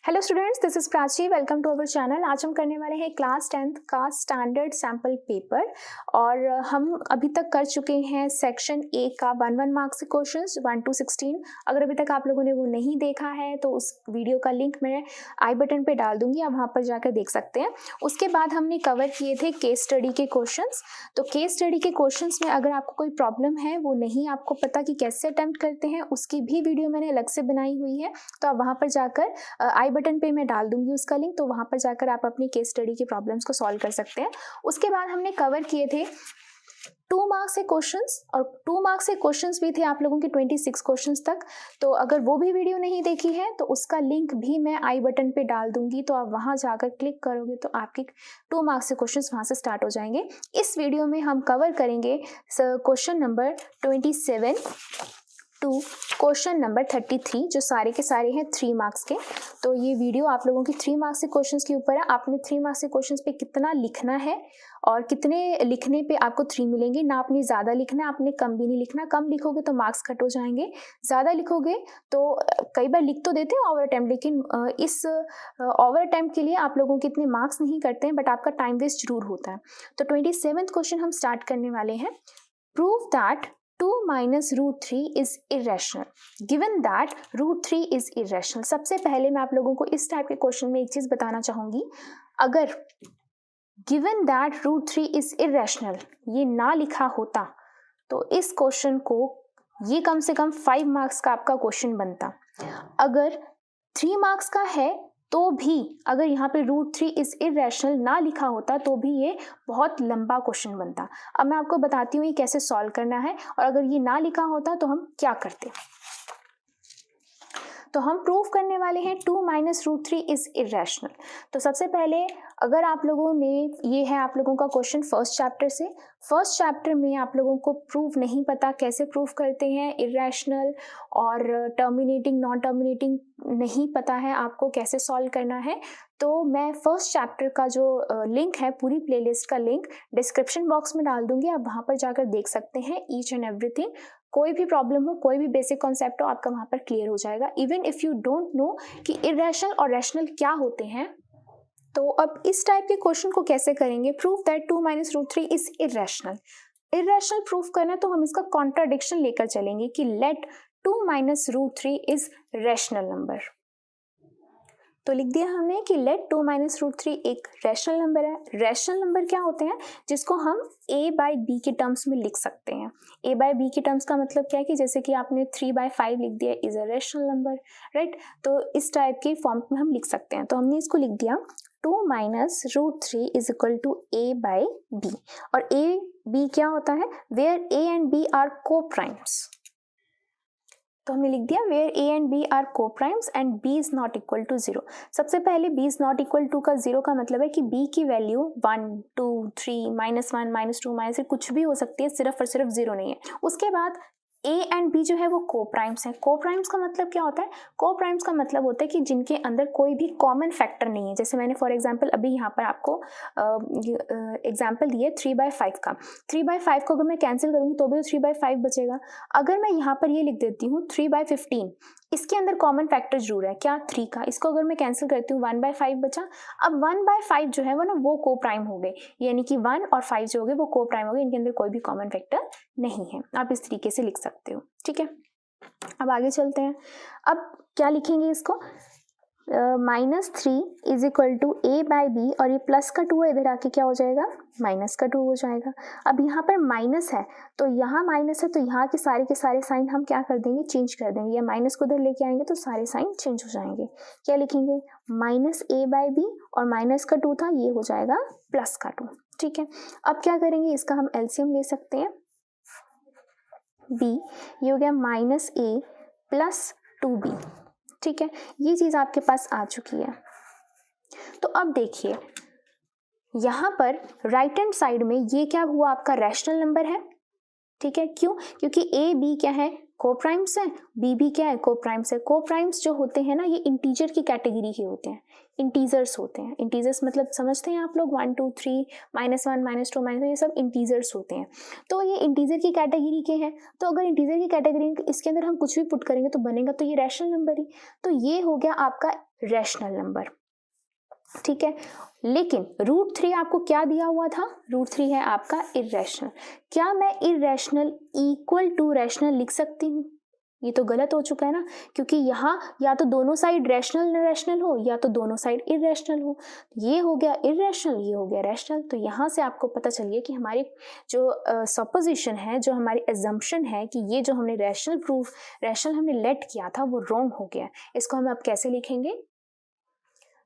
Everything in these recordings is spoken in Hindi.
Hello students, this is Prachi. Welcome to our channel. आज हम करने वाले हैं क्लास 10th का स्टैंडर्ड सैम्पल पेपर और हम अभी तक कर चुके हैं सेक्शन ए का 1 मार्क्स के क्वेश्चंस 1 to 16। अगर अभी तक आप लोगों ने वो नहीं देखा है तो उस वीडियो का लिंक मैं आई बटन पे डाल दूंगी, आप वहाँ पर जाकर देख सकते हैं। उसके बाद हमने कवर किए थे केस स्टडी के क्वेश्चंस। तो केस स्टडी के क्वेश्चंस में अगर आपको कोई प्रॉब्लम है, वो नहीं आपको पता कि कैसे अटेम्प्ट करते हैं, उसकी भी वीडियो मैंने अलग से बनाई हुई है। तो आप वहाँ पर जाकर आई बटन पे मैं डाल दूंगी उसका लिंक, तो वहां पर जाकर आप अपनी केस स्टडी के प्रॉब्लम्स को सॉल्व कर सकते हैं। उसके बाद हमने कवर किए थे 2 मार्क्स के क्वेश्चंस और 2 मार्क्स के क्वेश्चंस भी थे आप लोगों के 26 क्वेश्चंस तक। तो अगर वो भी वीडियो नहीं देखी है तो उसका लिंक भी मैं आई बटन पे डाल दूंगी, तो आप वहां जाकर क्लिक करोगे तो आपके 2 मार्क्स के क्वेश्चंस वहां से स्टार्ट हो जाएंगे। इस वीडियो में हम कवर करेंगे question number 27 to question number 33, जो सारे के सारे हैं 3 मार्क्स के। तो ये वीडियो आप लोगों की 3 मार्क्स के क्वेश्चंस के ऊपर है। आपने 3 मार्क्स के क्वेश्चंस पे कितना लिखना है और कितने लिखने पे आपको 3 मिलेंगे। ना आपने ज़्यादा लिखना है, आपने कम भी नहीं लिखना। कम लिखोगे तो मार्क्स कट हो जाएंगे, ज़्यादा लिखोगे तो कई बार लिख तो देते हैं ओवर अटेम्प्ट, लेकिन इस ओवर अटेम्प्ट के लिए आप लोगों के इतने मार्क्स नहीं करते हैं, बट आपका टाइम वेस्ट जरूर होता है। तो 27th क्वेश्चन हम स्टार्ट करने वाले हैं। Prove that 2 minus root 3 is irrational given that root 3 is irrational। सबसे पहले मैं आप लोगों को इस टाइप के क्वेश्चन में एक चीज बताना चाहूंगी। अगर given that root 3 is irrational ये ना लिखा होता तो इस क्वेश्चन को ये कम से कम 5 मार्क्स का आपका क्वेश्चन बनता। अगर 3 मार्क्स का है तो भी अगर यहाँ पे √3 इज इरेशनल ना लिखा होता तो भी ये बहुत लंबा क्वेश्चन बनता। अब मैं आपको बताती हूँ ये कैसे सॉल्व करना है, और अगर ये ना लिखा होता तो हम क्या करते। तो हम प्रूव करने वाले हैं 2 minus √3 इज इरेशनल। तो सबसे पहले अगर आप लोगों ने, ये है आप लोगों का क्वेश्चन फर्स्ट चैप्टर से। फर्स्ट चैप्टर में आप लोगों को प्रूफ नहीं पता कैसे प्रूफ करते हैं, इरेशनल और टर्मिनेटिंग नॉन टर्मिनेटिंग नहीं पता है आपको कैसे सॉल्व करना है, तो मैं फर्स्ट चैप्टर का जो लिंक है, पूरी प्लेलिस्ट का लिंक डिस्क्रिप्शन बॉक्स में डाल दूंगी। आप वहाँ पर जाकर देख सकते हैं ईच एंड एवरीथिंग। कोई भी प्रॉब्लम हो, कोई भी बेसिक कॉन्सेप्ट हो, आपका वहाँ पर क्लियर हो जाएगा। Even if you don't know कि इरेशनल और रैशनल क्या होते हैं। तो अब इस टाइप के क्वेश्चन को कैसे करेंगे। Proof that 2 minus √3 is irrational. Irrational proof करना है तो हम इसका कॉन्ट्राडिक्शन लेकर चलेंगे कि let 2 minus √3 is rational number. तो लिख दिया हमने कि लेट 2 minus √3 एक रैशनल नंबर है। रैशनल नंबर क्या होते हैं, जिसको हम a/b के टर्म्स में लिख सकते हैं। a/b के टर्म्स का मतलब क्या है कि जैसे कि आपने 3/5 लिख दिया is a rational number, right. तो इस टाइप के फॉर्म में हम लिख सकते हैं। तो हमने इसको लिख दिया 2 minus √3 is equal to a/b। और a/b क्या होता है, where a and b are coprimes. तो हमने लिख दिया where a and b are coprimes and b is not equal to 0। सबसे पहले b is not equal to का 0 का मतलब है कि b की वैल्यू 1, 2, 3, -1, -2, -3 कुछ भी हो सकती है, सिर्फ और सिर्फ 0 नहीं है। उसके बाद a एंड b जो है वो को-प्राइम्स है। को-प्राइम्स का मतलब क्या होता है, को-प्राइम्स का मतलब होता है कि जिनके अंदर कोई भी कॉमन फैक्टर नहीं है। जैसे मैंने फॉर एग्जांपल अभी यहाँ पर आपको एग्जांपल दिए 3/5 का। 3/5 को अगर मैं कैंसिल करूँगी तो भी 3/5 बचेगा। अगर मैं यहाँ पर ये लिख देती हूँ 3/15, इसके अंदर कॉमन फैक्टर जरूर है, क्या 3 का। इसको अगर मैं कैंसिल करती हूँ 1/5 बचा। अब 1/5 जो है वो ना वो को-प्राइम हो गए, यानी कि 1 और 5 जो हो गए वो को-प्राइम हो गए, इनके अंदर कोई भी कॉमन फैक्टर नहीं है। आप इस तरीके से लिख सकते हो, ठीक है। अब आगे चलते हैं। अब क्या लिखेंगे इसको, -3 इज इक्वल टू a/b, और ये प्लस का 2 है, इधर आके क्या हो जाएगा, माइनस का 2 हो जाएगा। अब यहाँ पर माइनस है तो यहाँ माइनस है, तो यहाँ के सारे साइन हम क्या कर देंगे, चेंज कर देंगे, या माइनस को इधर लेके आएंगे तो सारे साइन चेंज हो जाएंगे। क्या लिखेंगे, -a/b, और माइनस का 2 था, ये हो जाएगा प्लस का 2, ठीक है। अब क्या करेंगे, इसका हम एलसीएम ले सकते हैं। b ये हो गया -a प्लस 2b, ठीक है। ये चीज आपके पास आ चुकी है। तो अब देखिए यहां पर राइट हैंड साइड में ये क्या हुआ, आपका रैशनल नंबर है, ठीक है। क्यों, क्योंकि a b क्या है, को-प्राइम्स है, b भी क्या है, को-प्राइम्स है। को-प्राइम्स जो होते हैं ना, ये इंटीजर की कैटेगरी के होते हैं, इंटीजर्स होते हैं। इंटीजर्स मतलब समझते हैं आप लोग, 1, 2, 3, -1, -2, -3, ये सब इंटीजर्स होते हैं। तो ये इंटीजर की कैटेगरी के हैं। तो अगर इंटीजर की कैटेगरी इसके अंदर हम कुछ भी पुट करेंगे तो बनेगा तो ये रैशनल नंबर ही। तो ये हो गया आपका रैशनल नंबर, ठीक है। लेकिन रूट 3 आपको क्या दिया हुआ था, रूट 3 है आपका इर्रेशनल। क्या मैं इर्रेशनल इक्वल टू रैशनल लिख सकती हूँ? ये तो गलत हो चुका है ना, क्योंकि यहाँ या तो दोनों साइड रैशनल रैशनल हो या तो दोनों साइड इर्रेशनल हो। ये हो गया इर्रेशनल, ये हो गया रैशनल। तो यहाँ से आपको पता चल गया कि हमारी जो सपोजिशन है, जो हमारी एजम्पशन है कि ये जो हमने रैशनल हमने लेट किया था वो रॉन्ग हो गया। इसको हम अब कैसे लिखेंगे?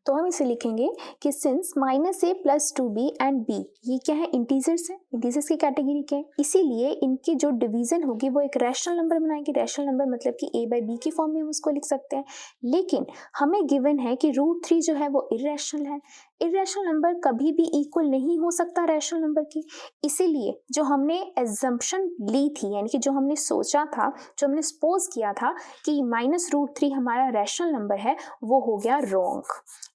तो हम इसे लिखेंगे कि since -a + 2b and b ये क्या है, इंटीजर्स है, इंटीजर्स की कैटेगरी क्या है, इसीलिए इनकी जो डिवीजन होगी वो एक रैशनल नंबर बनाएगी। रैशनल नंबर मतलब कि a/b की फॉर्म में हम उसको लिख सकते हैं। लेकिन हमें गिवन है कि रूट 3 जो है वो इर्रेशनल है। इर्रेशनल नंबर कभी भी इक्वल नहीं हो सकता रैशनल नंबर की, इसीलिए जो हमने एजम्पशन ली थी, यानी कि जो हमने सोचा था, जो हमने सपोज किया था कि -√3 हमारा रैशनल नंबर है, वो हो गया रॉन्ग।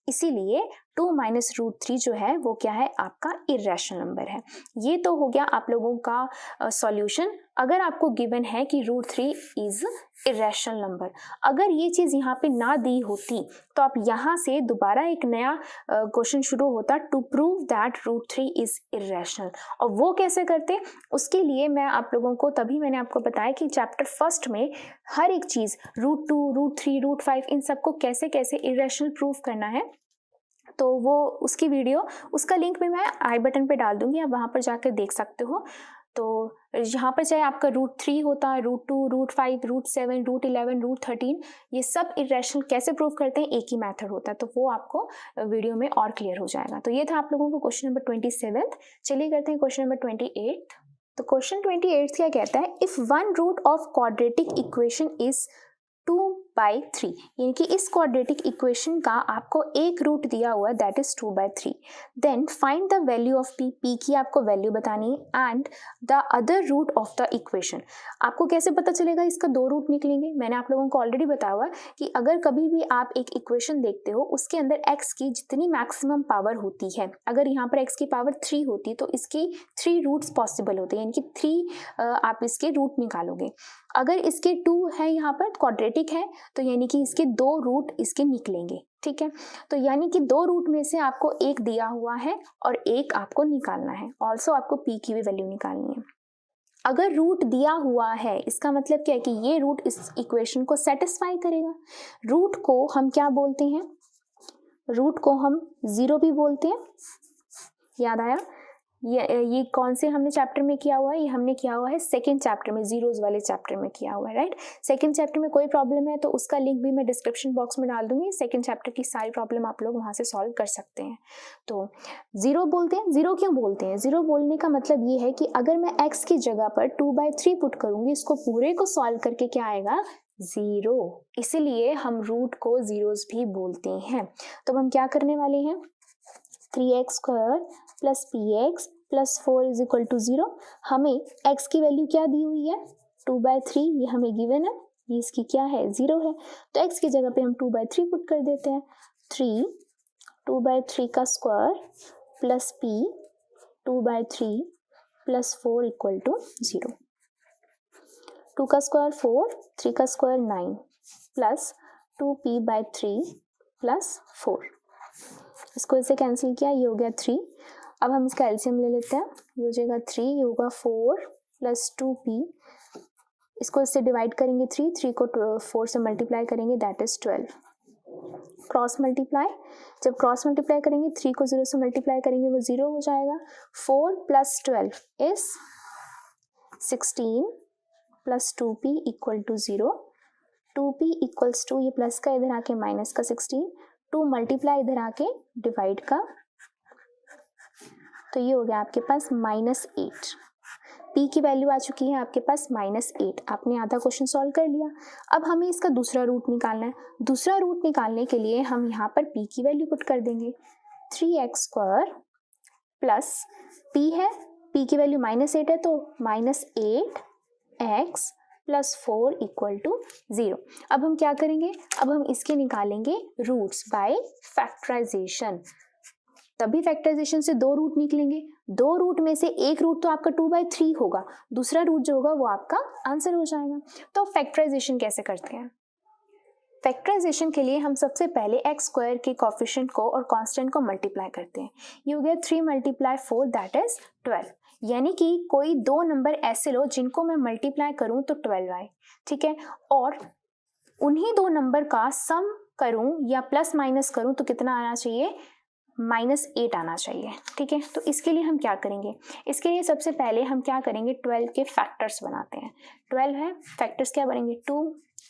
इसीलिए 2 - √3 जो है वो क्या है, आपका इर्रेशनल नंबर है। ये तो हो गया आप लोगों का सॉल्यूशन। अगर आपको गिवन है कि √3 इज इर्रेशनल नंबर, अगर ये चीज़ यहाँ पे ना दी होती तो आप यहाँ से दोबारा एक नया क्वेश्चन शुरू होता, to prove that √3 is irrational. और वो कैसे करते, उसके लिए मैं आप लोगों को तभी मैंने आपको बताया कि चैप्टर फर्स्ट में हर एक चीज़ √2, √3, √5 इन सबको कैसे कैसे इर्रेशनल प्रूव करना है, तो वो उसकी वीडियो, उसका लिंक भी मैं आई बटन पे डाल दूंगी, आप वहाँ पर जाकर देख सकते हो। तो यहाँ पर चाहे आपका √3 होता है, √2, √5, √7, √11, √13, ये सब इर्रेशनल कैसे प्रूव करते हैं, एक ही मेथड होता है। तो वो आपको वीडियो में और क्लियर हो जाएगा। तो ये था आप लोगों को क्वेश्चन नंबर 27। चलिए करते हैं क्वेश्चन नंबर 28। तो क्वेश्चन 28 क्या कहता है, if one root of quadratic equation is 2/3, यानी कि इस क्वाड्रेटिक इक्वेशन का आपको एक रूट दिया हुआ है that is 2/3, then find the value of p, p की आपको वैल्यू बतानी है, and the other root of the equation. आपको कैसे पता चलेगा इसका दो रूट निकलेंगे, मैंने आप लोगों को ऑलरेडी बताया हुआ कि अगर कभी भी आप एक इक्वेशन देखते हो, उसके अंदर x की जितनी मैक्सिमम पावर होती है, अगर यहाँ पर x की पावर 3 होती तो इसकी 3 रूट्स पॉसिबल होते हैं, यानी कि 3 आप इसके रूट निकालोगे। अगर इसके 2 है, यहाँ पर क्वाड्रेटिक है, तो यानी कि इसके 2 रूट इसके निकलेंगे, ठीक है। तो यानी कि 2 रूट में से आपको एक दिया हुआ है और एक आपको निकालना है। ऑल्सो आपको p की भी वैल्यू निकालनी है। अगर रूट दिया हुआ है, इसका मतलब क्या है कि ये रूट इस इक्वेशन को सेटिस्फाई करेगा। रूट को हम क्या बोलते हैं, रूट को हम 0 भी बोलते हैं, याद आया। ये कौन से हमने चैप्टर में किया हुआ है, ये हमने किया हुआ है सेकंड चैप्टर में, जीरोस वाले चैप्टर में किया हुआ है, राइट। सेकंड चैप्टर में कोई प्रॉब्लम है तो उसका लिंक भी मैं डिस्क्रिप्शन बॉक्स में डाल दूंगी। सेकंड चैप्टर की सारी प्रॉब्लम आप लोग वहां से सॉल्व कर सकते हैं। तो 0 बोलते हैं। 0 क्यों बोलते हैं, 0 बोलने का मतलब ये है कि अगर मैं x की जगह पर 2/3 पुट करूंगी, इसको पूरे को सॉल्व करके क्या आएगा, 0, इसीलिए हम रूट को जीरोस भी बोलते हैं। तो हम क्या करने वाले हैं, 3x² + px + 4 = 0। हमें x की वैल्यू क्या दी हुई है, 2/3, ये हमें गिवन है, ये इसकी क्या है, 0 है। तो x की जगह पे हम 2/3 पुट कर देते हैं। 3 2/3 का स्क्वायर + p 2/3 + 4 = 0। 2 का स्क्वायर 4, 3 का स्क्वायर 9 प्लस 2p/3 + 4, इसको इससे कैंसिल किया, ये हो गया 3। अब हम इसका एलसीएम ले लेते हैं, ये हो जाएगा 3, ये होगा 4 + 2p, इसको इससे डिवाइड करेंगे 3 को 4 से मल्टीप्लाई करेंगे दैट इज 12। क्रॉस मल्टीप्लाई, जब क्रॉस मल्टीप्लाई करेंगे 3 को 0 से मल्टीप्लाई करेंगे वो 0 हो जाएगा। 4 + 12 इज 16 + 2p = 0। 2p = 2, ये प्लस का इधर आके माइनस का 16, 2 मल्टीप्लाई इधर आके डिवाइड का, तो ये हो गया आपके पास -8। p की वैल्यू आ चुकी है आपके पास -8। आपने आधा क्वेश्चन सॉल्व कर लिया। अब हमें इसका दूसरा रूट निकालना है। दूसरा रूट निकालने के लिए हम यहाँ पर p की वैल्यू पुट कर देंगे, 3x² प्लस p है, p की वैल्यू -8 है तो -8x + 4 = 0। अब हम क्या करेंगे, अब हम इसके निकालेंगे रूट्स बाय फैक्टराइजेशन। तभी फैक्टराइजेशन से 2 रूट निकलेंगे। 2 रूट में से एक रूट तो आपका 2/3 होगा, दूसरा रूट जो होगा वो आपका आंसर हो जाएगा। तो फैक्टराइजेशन कैसे करते हैं, फैक्टराइजेशन के लिए हम सबसे पहले एक्स स्क्वायर के कोफिशिएंट को और कांस्टेंट को मल्टीप्लाई करते हैं। ये हो गया 3 × 4 दैट इज 12, यानी कि कोई दो नंबर ऐसे लो जिनको मैं मल्टीप्लाई करूं तो 12 आए, ठीक है, और उन्हीं दो नंबर का सम करूं या प्लस माइनस करूं तो कितना आना चाहिए, -8 आना चाहिए, ठीक है। तो इसके लिए हम क्या करेंगे, इसके लिए सबसे पहले हम क्या करेंगे, 12 के फैक्टर्स बनाते हैं। 12 है, फैक्टर्स क्या बनेंगे, 2,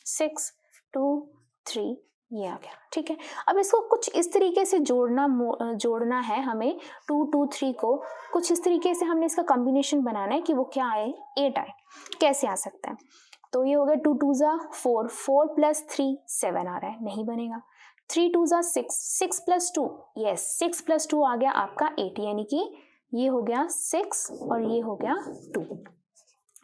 6, 2, 3, ये आ गया, ठीक है। अब इसको कुछ इस तरीके से जोड़ना है हमें, 2, 2, 3 को कुछ इस तरीके से हमने इसका कॉम्बिनेशन बनाना है कि वो क्या आए, 8 आए। कैसे आ सकता है, तो ये हो गया 2 2 ज़ा 4, 4 + 3 7 आ रहा है, नहीं बनेगा। 3 2 ज़ा 6, 6 + 2, यस 6 + 2 आ गया आपका 8, यानी कि ये हो गया 6 और ये हो गया 2,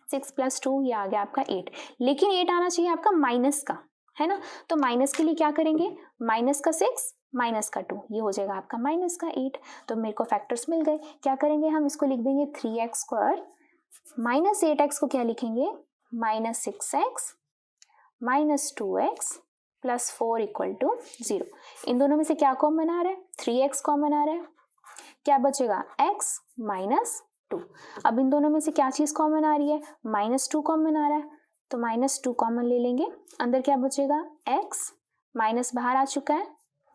6 + 2 ये आ गया आपका 8, लेकिन 8 आना चाहिए आपका माइनस का, है ना। तो माइनस के लिए क्या करेंगे, -6 -2, ये हो जाएगा आपका -8। तो मेरे को फैक्टर्स मिल गए, क्या करेंगे हम, इसको लिख देंगे 3x² -8x को क्या लिखेंगे, -6x -2x + 4 = 0। इन दोनों में से क्या कॉमन आ रहा है, 3x कॉमन आ रहा है, क्या बचेगा, x -2। अब इन दोनों में से क्या चीज कॉमन आ रही है, -2 कॉमन आ रहा है, तो -2 कॉमन ले लेंगे, अंदर क्या बचेगा, x, माइनस बाहर आ चुका है,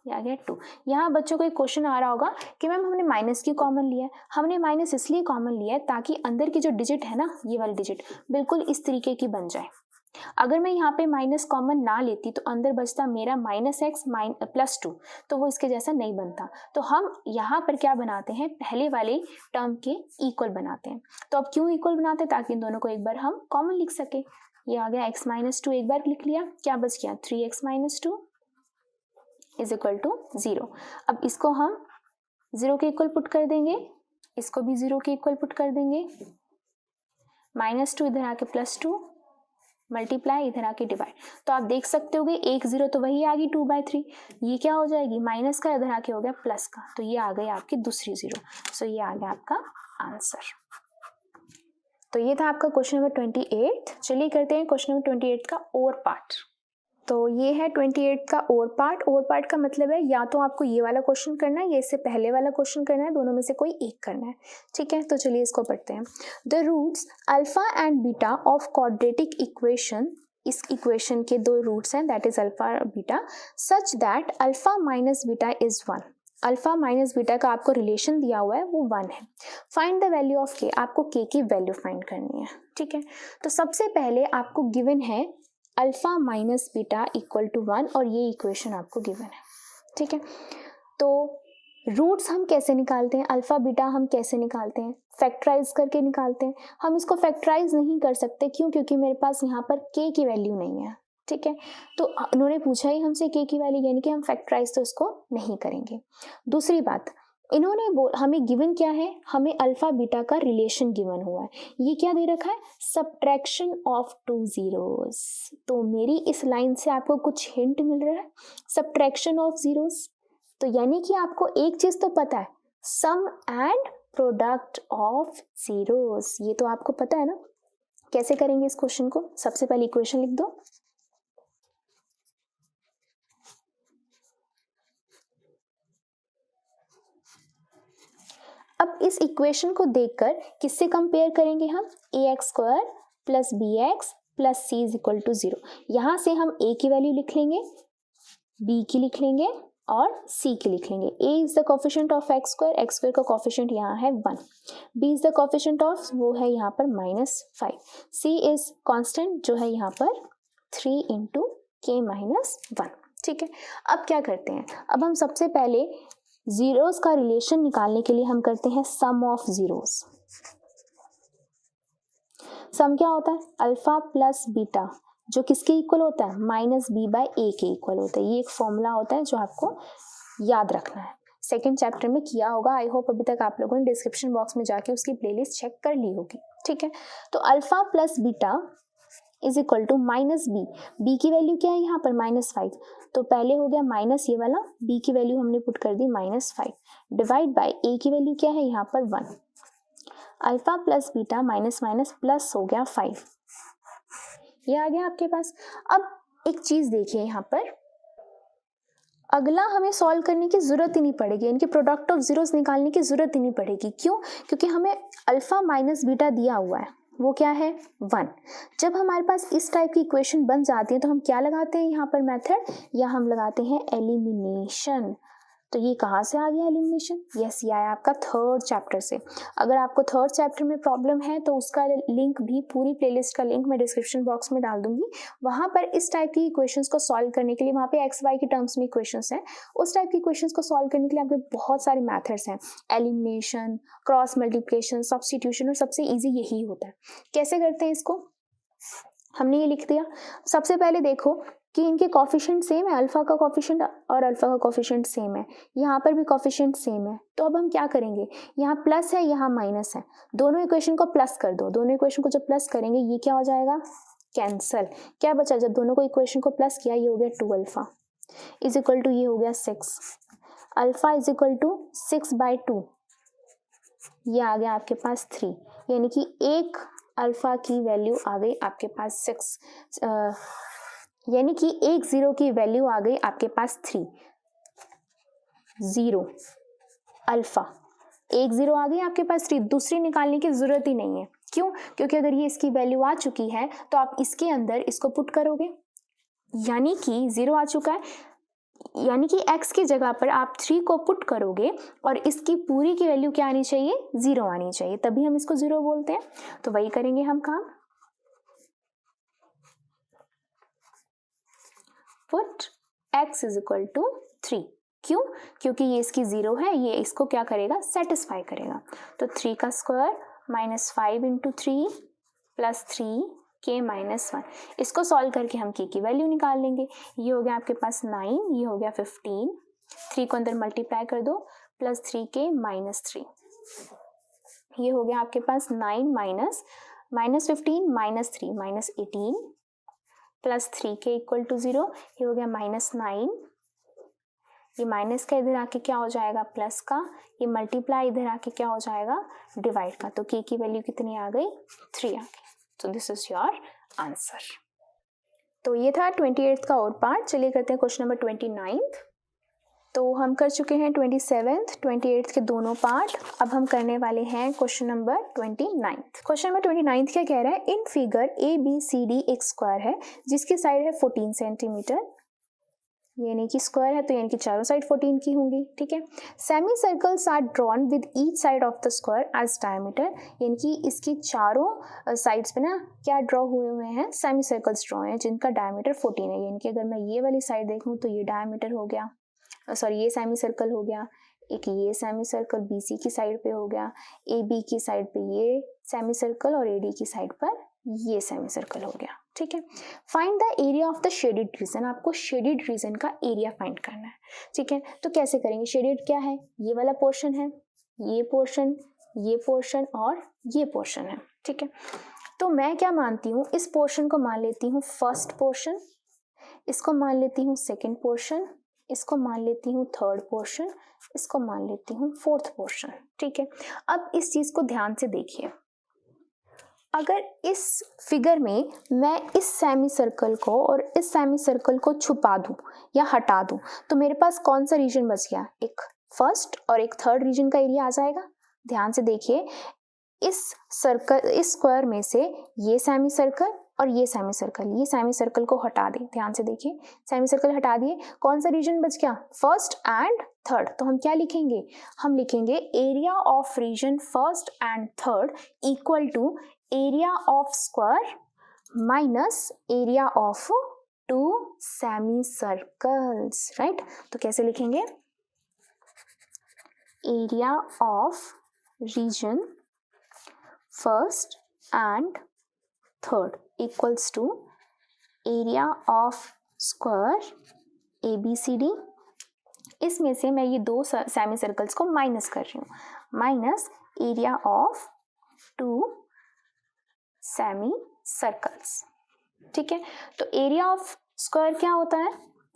ये आ गया 2। यहाँ बच्चों को एक क्वेश्चन आ रहा होगा कि मैम हमने माइनस क्यों कॉमन लिया है, हमने माइनस इसलिए कॉमन लिया है ताकि अंदर की जो डिजिट है ना, ये वाली डिजिट बिल्कुल इस तरीके की बन जाए। अगर मैं यहाँ पे माइनस कॉमन ना लेती तो अंदर बचता मेरा -x + 2, तो वो इसके जैसा नहीं बनता। तो हम यहाँ पर क्या बनाते हैं, पहले वाले टर्म के इक्वल बनाते हैं। तो अब क्यों इक्वल बनाते हैं, ताकि इन दोनों को एक बार हम कॉमन लिख सके। ये आ गया x - 2 एक बार लिख लिया, क्या बच गया, 3x - 2 = 0। अब इसको हम 0 के इक्वल पुट कर देंगे, इसको भी 0 के इक्वल पुट कर देंगे, -2 इधर आके +2 मल्टीप्लाई इधर आके डिवाइड। तो आप देख सकते होगे 1 0 तो वही आ गई 2/3, ये क्या हो जाएगी, माइनस का इधर आके हो गया प्लस का, तो ये आ गई आपकी दूसरी 0। सो ये आ गया आपका आंसर। तो ये था आपका क्वेश्चन नंबर 28। चलिए करते हैं क्वेश्चन नंबर 28 का और पार्ट। तो ये है 28 का और पार्ट। और पार्ट का मतलब है या तो आपको ये वाला क्वेश्चन करना है या इससे पहले वाला क्वेश्चन करना है, दोनों में से कोई एक करना है, ठीक है। तो चलिए इसको पढ़ते हैं। The roots alpha and beta of quadratic equation, इस इक्वेशन के दो रूट्स हैं, दैट इज अल्फा और beta, such that alpha minus beta is 1। Alpha minus beta का आपको रिलेशन दिया हुआ है, वो 1 है। फाइंड द वैल्यू ऑफ के, आपको के की वैल्यू फाइंड करनी है, ठीक है। तो सबसे पहले आपको गिवन है अल्फा माइनस बीटा = 1 और ये इक्वेशन आपको गिवन है, ठीक है। तो रूट्स हम कैसे निकालते हैं, अल्फा बीटा हम कैसे निकालते हैं, फैक्टराइज करके निकालते हैं। हम इसको फैक्टराइज नहीं कर सकते, क्यों, क्योंकि मेरे पास यहाँ पर के की वैल्यू नहीं है, ठीक है। तो उन्होंने पूछा ही हमसे के की वैल्यू, यानी कि हम फैक्टराइज तो इसको नहीं करेंगे। दूसरी बात, इन्होंने हमें गिवन क्या है, हमें अल्फा बीटा का रिलेशन गिवन हुआ है। ये क्या दे रखा है, सब्ट्रैक्शन ऑफ 2 zeros। तो मेरी इस लाइन से आपको कुछ हिंट मिल रहा है, सब्ट्रैक्शन ऑफ जीरोस। तो यानी कि आपको एक चीज तो पता है, सम एंड प्रोडक्ट ऑफ जीरोस, ये तो आपको पता है ना। कैसे करेंगे इस क्वेश्चन को, सबसे पहले इक्वेशन लिख दो, अब इस इक्वेशन को देखकर किससे कंपेयर करेंगे हम, ax² + bx + c = 0। यहाँ से हम a की वैल्यू लिख लेंगे, b की लिख लेंगे और c की लिख लेंगे। a is the coefficient of x² का कोफिशिएंट यहाँ है 1, b is the coefficient of, वो है यहाँ पर -5, c इज कांस्टेंट जो है यहाँ पर 3 × k - 1, ठीक है। अब क्या करते हैं, अब हम सबसे पहले जीरोस का रिलेशन निकालने के लिए हम करते हैं सम ऑफ जीरोस। सम क्या होता है, अल्फा प्लस बीटा, जो किसके इक्वल होता है, -b/a के इक्वल होता है। ये एक फॉर्मूला होता है जो आपको याद रखना है, सेकंड चैप्टर में किया होगा। आई होप अभी तक आप लोगों ने डिस्क्रिप्शन बॉक्स में जाके उसकी प्लेलिस्ट चेक कर ली होगी, ठीक है। तो alpha plus beta = -b, b की वैल्यू क्या है यहाँ पर, -5, तो पहले हो गया माइनस ये वाला, b की वैल्यू हमने पुट कर दी -5, डिवाइड बाय a की वैल्यू क्या है यहाँ पर 1, alpha plus beta minus minus plus हो गया 5, ये आ गया आपके पास। अब एक चीज देखिए यहाँ पर, अगला हमें सॉल्व करने की ज़रूरत ही नहीं पड़ेगी, यानी कि प्रोडक्ट ऑफ जीरोस निकालने की ज़रूरत ही नहीं पड़ेगी। क्यों? क्योंकि हमें अल्फ़ा माइनस बीटा दिया हुआ है, वो क्या है 1। जब हमारे पास इस टाइप की इक्वेशन बन जाती है तो हम क्या लगाते हैं यहाँ पर मेथड, या हम लगाते हैं एलिमिनेशन। तो ये कहाँ से आ गया एलिमिनेशन? यस, ये आया आपका थर्ड चैप्टर से। अगर आपको थर्ड चैप्टर में प्रॉब्लम है तो उसका लिंक भी, पूरी प्लेलिस्ट का लिंक मैं डिस्क्रिप्शन बॉक्स में डाल दूंगी। वहाँ पर इस टाइप की इक्वेशंस को सॉल्व करने के लिए, वहाँ पे एक्स वाई के टर्म्स में इक्वेशंस हैं, उस टाइप की इक्वेशंस को सॉल्व करने के लिए आपके बहुत सारे मैथड्स हैं, एलिमिनेशन, क्रॉस मल्टीप्लिकेशन, सब्स्टिट्यूशन, और सबसे ईजी यही होता है। कैसे करते हैं इसको? हमने ये लिख दिया। सबसे पहले देखो कि इनके कॉफिशिएंट सेम है, अल्फा का कॉफिशिएंट और अल्फा का कॉफिशिएंट सेम है, यहाँ पर भी कॉफिशिएंट सेम है। तो अब हम क्या करेंगे, यहाँ प्लस है, यहाँ माइनस है, दोनों इक्वेशन को प्लस कर दो। दोनों इक्वेशन को जब प्लस करेंगे ये क्या हो जाएगा, कैंसल। क्या बचा, जब दोनों को इक्वेशन को प्लस किया, ये हो गया 2 अल्फा इज इक्वल टू, ये हो गया 6 अल्फा इज इक्वल टू 6/2, ये आ गया आपके पास 3, यानी कि एक अल्फा की वैल्यू आ गई आपके पास 6, यानी कि एक जीरो की वैल्यू आ गई आपके पास 3। 0 अल्फा, एक जीरो आ गई आपके पास 3, दूसरी निकालने की जरूरत ही नहीं है। क्यों? क्योंकि अगर ये इसकी वैल्यू आ चुकी है तो आप इसके अंदर इसको पुट करोगे, यानी कि 0 आ चुका है, यानी कि x की जगह पर आप 3 को पुट करोगे और इसकी पूरी की वैल्यू क्या आनी चाहिए, 0 आनी चाहिए, तभी हम इसको 0 बोलते हैं। तो वही करेंगे हम काम, put x is equal to 3। क्यों? क्योंकि ये इसकी 0 है, ये इसको क्या करेगा, सेटिस्फाई करेगा। तो 3 का square minus 5 into 3 plus 3k minus 1, इसको सॉल्व करके हम k की वैल्यू निकाल लेंगे। ये हो गया आपके पास 9, ये हो गया 15, 3 को अंदर मल्टीप्लाई कर दो, प्लस 3k माइनस 3, ये हो गया आपके पास 9 minus 15 minus 3 minus 18 plus 3k equal to 0, ये हो गया माइनस 9, ये माइनस का इधर आके क्या हो जाएगा, प्लस का, ये मल्टीप्लाई इधर आके क्या हो जाएगा, डिवाइड का। तो k की वैल्यू कितनी आ गई, 3 आ गई। तो दिस इज योर आंसर। तो ये था 28th का और पार्ट। चलिए करते हैं क्वेश्चन नंबर 29th। तो हम कर चुके हैं 27th, 28th के दोनों पार्ट। अब हम करने वाले हैं question number 29th। Question number 29th क्या कह रहा है, इन फिगर ABCD एक स्क्वायर है जिसकी साइड है 14 सेंटीमीटर, यानी कि स्क्वायर है तो यानी कि चारों साइड 14 की होंगी, ठीक है। Semi circles are drawn with each side of the square as diameter, यानी कि इसकी चारों साइड्स पे ना क्या ड्रॉ हुए हैं, सेमी सर्कल्स ड्रॉ हैं जिनका डायमीटर 14 है। यानी कि अगर मैं ये वाली साइड देखूँ तो ये डायमीटर हो गया, सॉरी ये सेमी सर्कल हो गया, एक ये सेमी सर्कल BC की साइड पे हो गया, AB की साइड पे ये सेमी सर्कल और AD की साइड पर ये सेमी सर्कल हो गया, ठीक है। Find the area of the shaded region, आपको शेडेड रीजन का एरिया फाइंड करना है, ठीक है। तो कैसे करेंगे, शेडेड क्या है, ये वाला पोर्शन है, ये पोर्शन, ये पोर्शन और ये पोर्शन है, ठीक है। तो मैं क्या मानती हूँ, इस पोर्शन को मान लेती हूँ फर्स्ट पोर्शन, इसको मान लेती हूँ सेकेंड पोर्शन, इसको मान लेती हूँ थर्ड पोर्शन, इसको मान लेती हूँ फोर्थ पोर्शन, ठीक है। अब इस चीज को ध्यान से देखिए, अगर इस फिगर में मैं इस सेमी सर्कल को और इस सेमी सर्कल को छुपा दूं या हटा दूं तो मेरे पास कौन सा रीजन बच गया, एक फर्स्ट और एक थर्ड रीजन का एरिया आ जाएगा। ध्यान से देखिए, इस सर्कल, इस स्क्वायर में से ये सेमी सर्कल और ये सेमी सर्कल को हटा दें। ध्यान से देखिए, सेमी सर्कल हटा दिए, कौन सा रीजन बच गया, फर्स्ट एंड थर्ड। तो हम क्या लिखेंगे, हम लिखेंगे area of region first and third equal to area of square minus area of two semi circles, right. तो कैसे लिखेंगे, area of region first and third equals to area of square ABCD, इसमें से मैं ये दो सेमी सर्कल्स को माइनस कर रही हूँ, minus area of two semi circles, ठीक है। तो एरिया ऑफ स्क्वायर क्या होता है,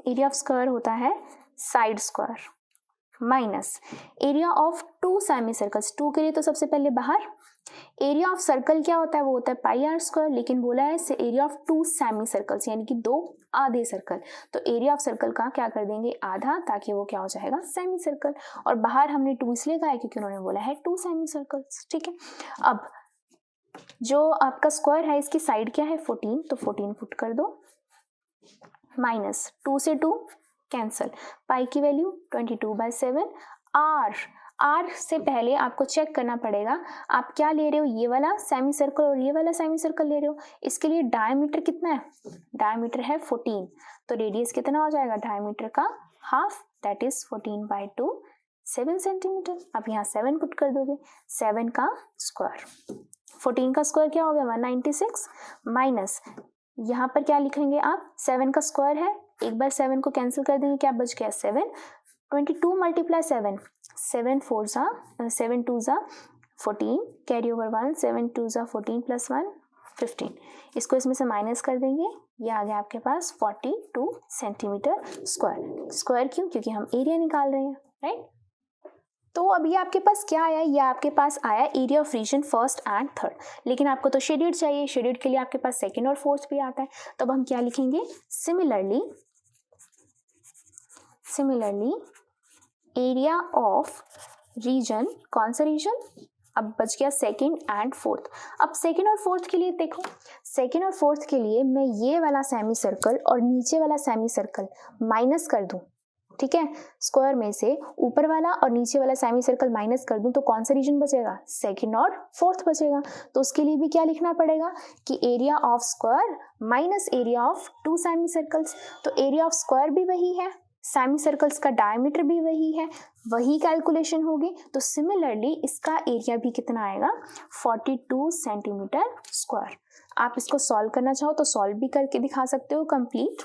एरिया ऑफ स्क्वायर होता है side square minus area of two semi circles, two के लिए तो सबसे पहले बाहर एरिया ऑफ सर्कल क्या होता है, वो होता है पाई आर स्क्वायर, लेकिन बोला है एरिया ऑफ 2 सेमी सर्कल्स यानी कि 2 आधे सर्कल, तो एरिया ऑफ सर्कल का क्या कर देंगे आधा, ताकि वो क्या हो जाएगा सेमी सर्कल। और बाहर हमने 2 इसलिए कहा है क्योंकि उन्होंने बोला है 2 सेमी सर्कल्स, ठीक है। अब जो आपका स्क्वायर है इसकी साइड क्या है 14, तो 14 पुट कर दो, माइनस 2 से 2 कैंसल, पाई की वैल्यू 22/7। आर से पहले आपको चेक करना पड़ेगा आप क्या ले रहे हो, ये वाला सेमी सर्कल और ये वाला सेमी सर्कल ले रहे हो। इसके लिए डायमीटर कितना है, डायमीटर है 14, तो रेडियस कितना हो जाएगा डायमीटर का हाफ, दैट इज 14/2 7 सेंटीमीटर। अब यहाँ 7 पुट कर दोगे, 7 का स्क्वायर, 14 का स्क्वायर क्या हो गया 196, माइनस यहाँ पर क्या लिखेंगे आप 7 का स्क्वायर है, एक बार 7 को कैंसिल कर देंगे, क्या बच गया 7, 22 मल्टीप्लाई 7, 7 4 ज़ा 7 2 ज़ा 14, कैरी ओवर 1, 7 2 ज़ा 14 प्लस 1 15, इसको इसमें से माइनस कर देंगे, ये आ गया आपके पास 42 सेंटीमीटर स्क्वायर। स्क्वायर क्यों, क्योंकि हम एरिया निकाल रहे हैं, राइट। तो अब ये आपके पास क्या आया, ये आपके पास आया area of region first and third, लेकिन आपको तो शेडेड चाहिए, शेडेड के लिए आपके पास सेकंड और फोर्थ भी आता है, तो अब हम क्या लिखेंगे सिमिलरली एरिया ऑफ रीजन, कौन सा रीजन, अब बच गया सेकंड एंड फोर्थ। अब सेकंड और फोर्थ के लिए देखो, सेकंड और फोर्थ के लिए मैं ये वाला सेमी सर्कल और नीचे वाला सेमी सर्कल माइनस कर दूं, ठीक है, स्क्वायर में से ऊपर वाला और नीचे वाला सेमी सर्कल माइनस कर दूं, तो कौन सा रीजन बचेगा सेकंड और फोर्थ बचेगा। तो उसके लिए भी क्या लिखना पड़ेगा कि area of square minus area of 2 semi circles, तो एरिया ऑफ स्क्वायर भी वही है, सेमी सर्कल्स का डायमीटर भी वही है, वही कैलकुलेशन होगी, तो सिमिलरली इसका एरिया भी कितना आएगा 42 सेंटीमीटर स्क्वायर। आप इसको सॉल्व करना चाहो तो सॉल्व भी करके दिखा सकते हो कंप्लीट।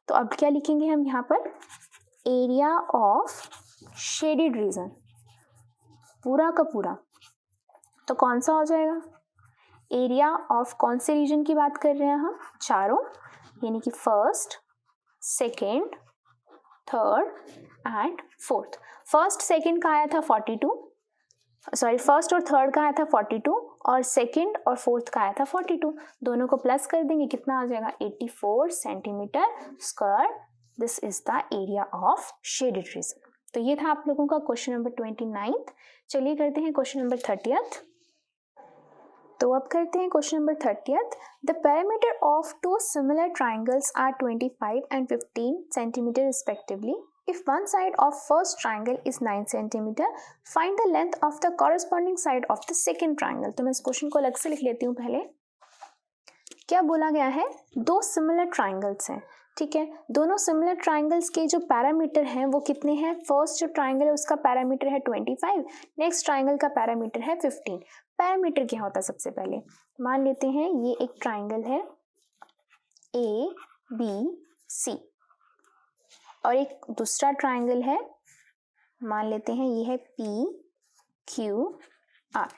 तो अब क्या लिखेंगे हम यहाँ पर एरिया ऑफ शेडेड रीजन पूरा का पूरा, तो कौन सा हो जाएगा एरिया ऑफ कौन से रीजन की बात कर रहे हैं हम, चारों, यानी कि first second third and fourth. First second का आया था 42, सॉरी फर्स्ट और थर्ड का आया था 42 और सेकेंड और फोर्थ का आया था 42, दोनों को प्लस कर देंगे कितना आ जाएगा 84 centimetre square. This is the area of shaded region. तो ये था आप लोगों का क्वेश्चन नंबर 29। चलिए करते हैं क्वेश्चन नंबर 30th। तो अब करते हैं question number 30th। The parameter of two similar triangles are 25 and 15 centimeter respectively. If one side of first triangle is 9 centimeter, find the length of the corresponding side of the second triangle. तो मैं इस क्वेश्चन को अलग से लिख लेती हूँ पहले। क्या बोला गया है, दो सिमिलर ट्राइंगल्स हैं, ठीक है, दोनों सिमिलर ट्राइंगल्स के जो पैरामीटर हैं वो कितने हैं, फर्स्ट जो ट्राइंगल है उसका पैरामीटर है 25, नेक्स्ट ट्राइंगल का पैरामीटर है 15। पैरामीटर क्या होता है, सबसे पहले मान लेते हैं ये एक ट्राइंगल है ABC और एक दूसरा ट्राइंगल है, मान लेते हैं ये है PQR।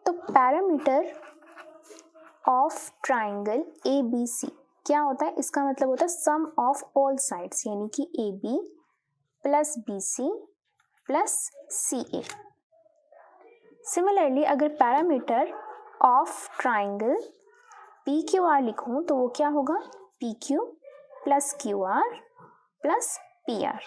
तो पैरामीटर ऑफ ट्राइंगल ABC क्या होता है, इसका मतलब होता है सम ऑफ ऑल साइड्स, यानी कि AB plus BC plus CA। Similarly अगर पैरामीटर ऑफ ट्राइंगल PQR लिखूं तो वो क्या होगा PQ plus QR plus PR।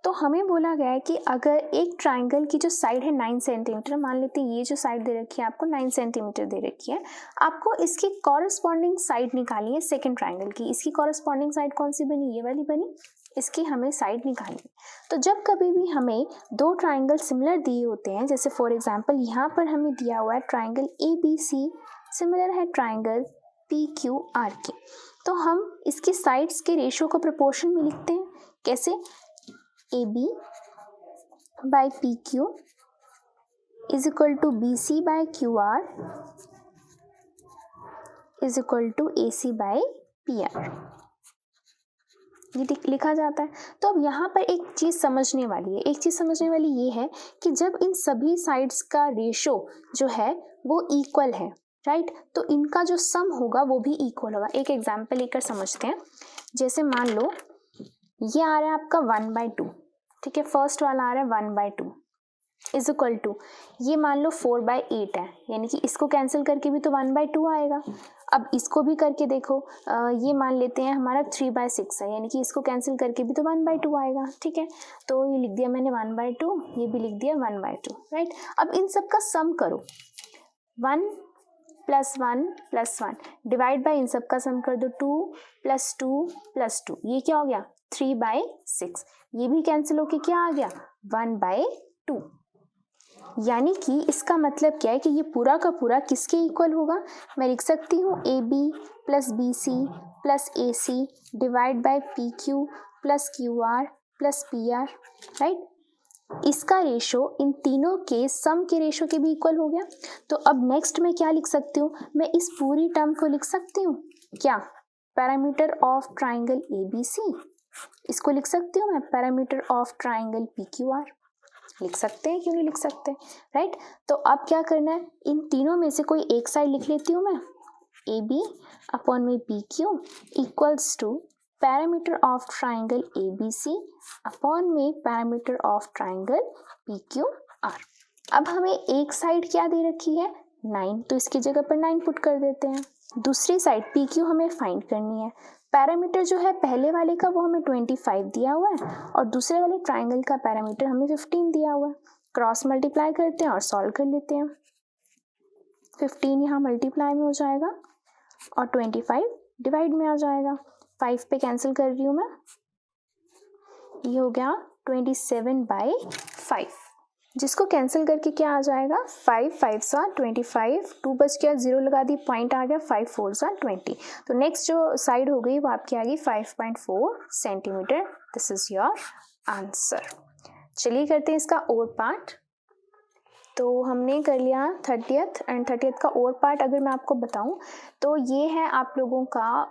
तो हमें बोला गया है कि अगर एक ट्राइंगल की जो साइड है 9 सेंटीमीटर, मान लेते हैं ये जो साइड दे रखी है आपको 9 सेंटीमीटर दे रखी है, आपको इसकी कॉरस्पॉन्डिंग साइड निकालनी है सेकेंड ट्राइंगल की। इसकी कॉरस्पॉन्डिंग साइड कौन सी बनी, ये वाली बनी, इसकी हमें साइड निकालनी है। तो जब कभी भी हमें दो ट्राइंगल सिमिलर दिए होते हैं, जैसे फॉर एग्जाम्पल यहाँ पर हमें दिया हुआ है ट्राइंगल ABC सिमिलर है ट्राइंगल PQR के, तो हम इसकी साइड्स के रेशियो को प्रोपोर्शन में लिखते हैं। कैसे, AB by PQ is equal to BC by QR is equal to AC by PR, ये लिखा जाता है। तो अब यहाँ पर एक चीज़ समझने वाली है, एक चीज़ समझने वाली ये है कि जब इन सभी साइड्स का रेशो जो है वो इक्वल है, राइट, तो इनका जो सम होगा वो भी इक्वल होगा। एक एग्जाम्पल लेकर समझते हैं, जैसे मान लो ये आ रहा है आपका 1/2, ठीक है, फर्स्ट वाला आ रहा है 1/2, इज इक्वल टू, ये मान लो 4/8 है, यानी कि इसको कैंसिल करके भी तो 1/2 आएगा। अब इसको भी करके देखो, ये मान लेते हैं हमारा 3/6 है, यानी कि इसको कैंसिल करके भी तो 1/2 आएगा। ठीक है, तो ये लिख दिया मैंने 1/2, ये भी लिख दिया 1/2, राइट। अब इन सब का सम करो, 1 + 1 + 1 डिवाइड बाय इन सब का सम कर दो, 2 + 2 + 2, ये क्या हो गया 3/6, ये भी कैंसिल होके क्या आ गया 1/2। यानी कि इसका मतलब क्या है कि ये पूरा का पूरा किसके इक्वल होगा, मैं लिख सकती हूँ AB + BC + AC divide by PQ + QR + PR, right. इसका रेशो इन तीनों के सम के रेशो के भी इक्वल हो गया। तो अब नेक्स्ट मैं क्या लिख सकती हूँ, मैं इस पूरी टर्म को लिख सकती हूँ क्या, पैरामीटर ऑफ ट्राइंगल ABC, इसको लिख सकती हूँ मैं पैरामीटर ऑफ ट्राइंगल PQR, लिख सकते हैं, क्यों नहीं लिख सकते, राइट। तो अब क्या करना है, इन तीनों में से कोई एक साइड लिख लेती हूँ मैं, AB अपॉन में PQ equals to parameter of triangle ABC upon में पैरामीटर ऑफ ट्राइंगल PQR। अब हमें एक साइड क्या दे रखी है 9, तो इसकी जगह पर 9 पुट कर देते हैं। दूसरी साइड PQ हमें फाइंड करनी है। पैरामीटर जो है पहले वाले का वो हमें 25 दिया हुआ है और दूसरे वाले ट्राइंगल का पैरामीटर हमें 15 दिया हुआ है। क्रॉस मल्टीप्लाई करते हैं और सॉल्व कर लेते हैं। 15 यहाँ मल्टीप्लाई में हो जाएगा और 25 डिवाइड में आ जाएगा। 5 पे कैंसिल कर रही हूँ मैं, ये हो गया 27/5, जिसको कैंसिल करके क्या आ जाएगा 5 5 सा 25, 2 बच गया, 0 लगा दी, पॉइंट आ गया, 5 4 सा 20। तो नेक्स्ट जो साइड हो गई वो आपकी आ गई 5.4 centimetre. This is your answer. चलिए करते हैं इसका और पार्ट। तो हमने कर लिया 30th एंड 30th का और पार्ट अगर मैं आपको बताऊं तो ये है आप लोगों का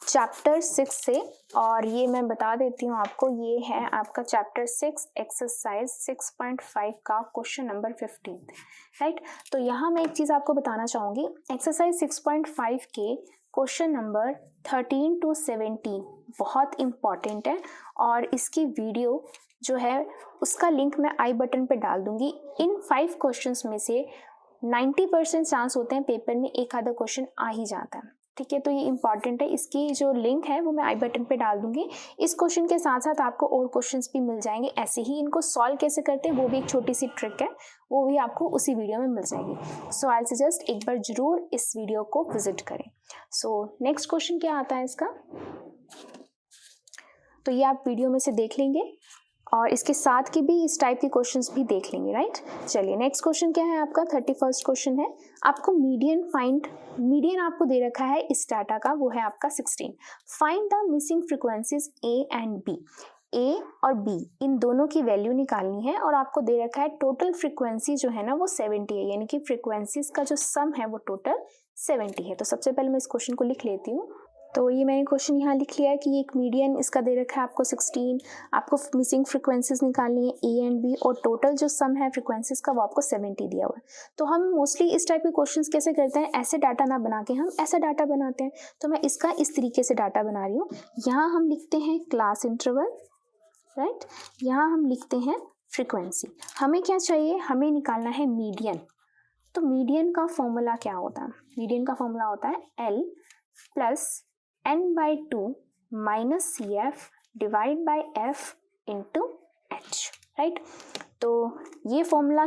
चैप्टर 6 से, और ये मैं बता देती हूँ आपको, ये है आपका चैप्टर 6 एक्सरसाइज 6.5 का क्वेश्चन नंबर 15, राइट। तो यहाँ मैं एक चीज़ आपको बताना चाहूँगी, एक्सरसाइज 6.5 के क्वेश्चन नंबर 13 to 17 बहुत इम्पॉर्टेंट है और इसकी वीडियो जो है उसका लिंक मैं आई बटन पे डाल दूंगी। इन 5 क्वेश्चंस में से 90% चांस होते हैं पेपर में एक आधा क्वेश्चन आ ही जाता है, ठीक है। तो ये इंपॉर्टेंट है, इसकी जो लिंक है वो मैं आई बटन पे डाल दूंगी। इस क्वेश्चन के साथ साथ आपको और क्वेश्चंस भी मिल जाएंगे ऐसे ही। इनको सॉल्व कैसे करते हैं वो भी एक छोटी सी ट्रिक है, वो भी आपको उसी वीडियो में मिल जाएगी। सो आई सजेस्ट एक बार जरूर इस वीडियो को विजिट करें। सो नेक्स्ट क्वेश्चन क्या आता है इसका, तो ये आप वीडियो में से देख लेंगे और इसके साथ के भी इस टाइप के क्वेश्चंस भी देख लेंगे, राइट। चलिए नेक्स्ट क्वेश्चन क्या है आपका, 31st क्वेश्चन है। आपको मीडियन आपको दे रखा है इस डाटा का, वो है आपका 16। Find the missing frequencies A and B। A और B इन दोनों की वैल्यू निकालनी है और आपको दे रखा है टोटल फ्रीक्वेंसी जो है ना वो 70 है, यानी कि फ्रीक्वेंसीज का जो सम है वो टोटल 70 है। तो सबसे पहले मैं इस क्वेश्चन को लिख लेती हूँ। तो ये मैंने क्वेश्चन यहाँ लिख लिया है कि एक मीडियन इसका दे रखा है आपको 16, आपको मिसिंग फ्रीक्वेंसीज निकालनी है A एंड B और टोटल जो सम है फ्रीक्वेंसीज का वो आपको 70 दिया हुआ है। तो हम मोस्टली इस टाइप के क्वेश्चंस कैसे करते हैं, ऐसे डाटा ना बना के हम ऐसा डाटा बनाते हैं। तो मैं इसका इस तरीके से डाटा बना रही हूँ। यहाँ हम लिखते हैं क्लास इंटरवल, राइट, यहाँ हम लिखते हैं फ्रीक्वेंसी। हमें क्या चाहिए, हमें निकालना है मीडियन। तो मीडियन का फॉर्मूला क्या होता है, मीडियन का फॉर्मूला होता है L + n/2 - CF divide by F into H, right. तो ये फॉर्मूला,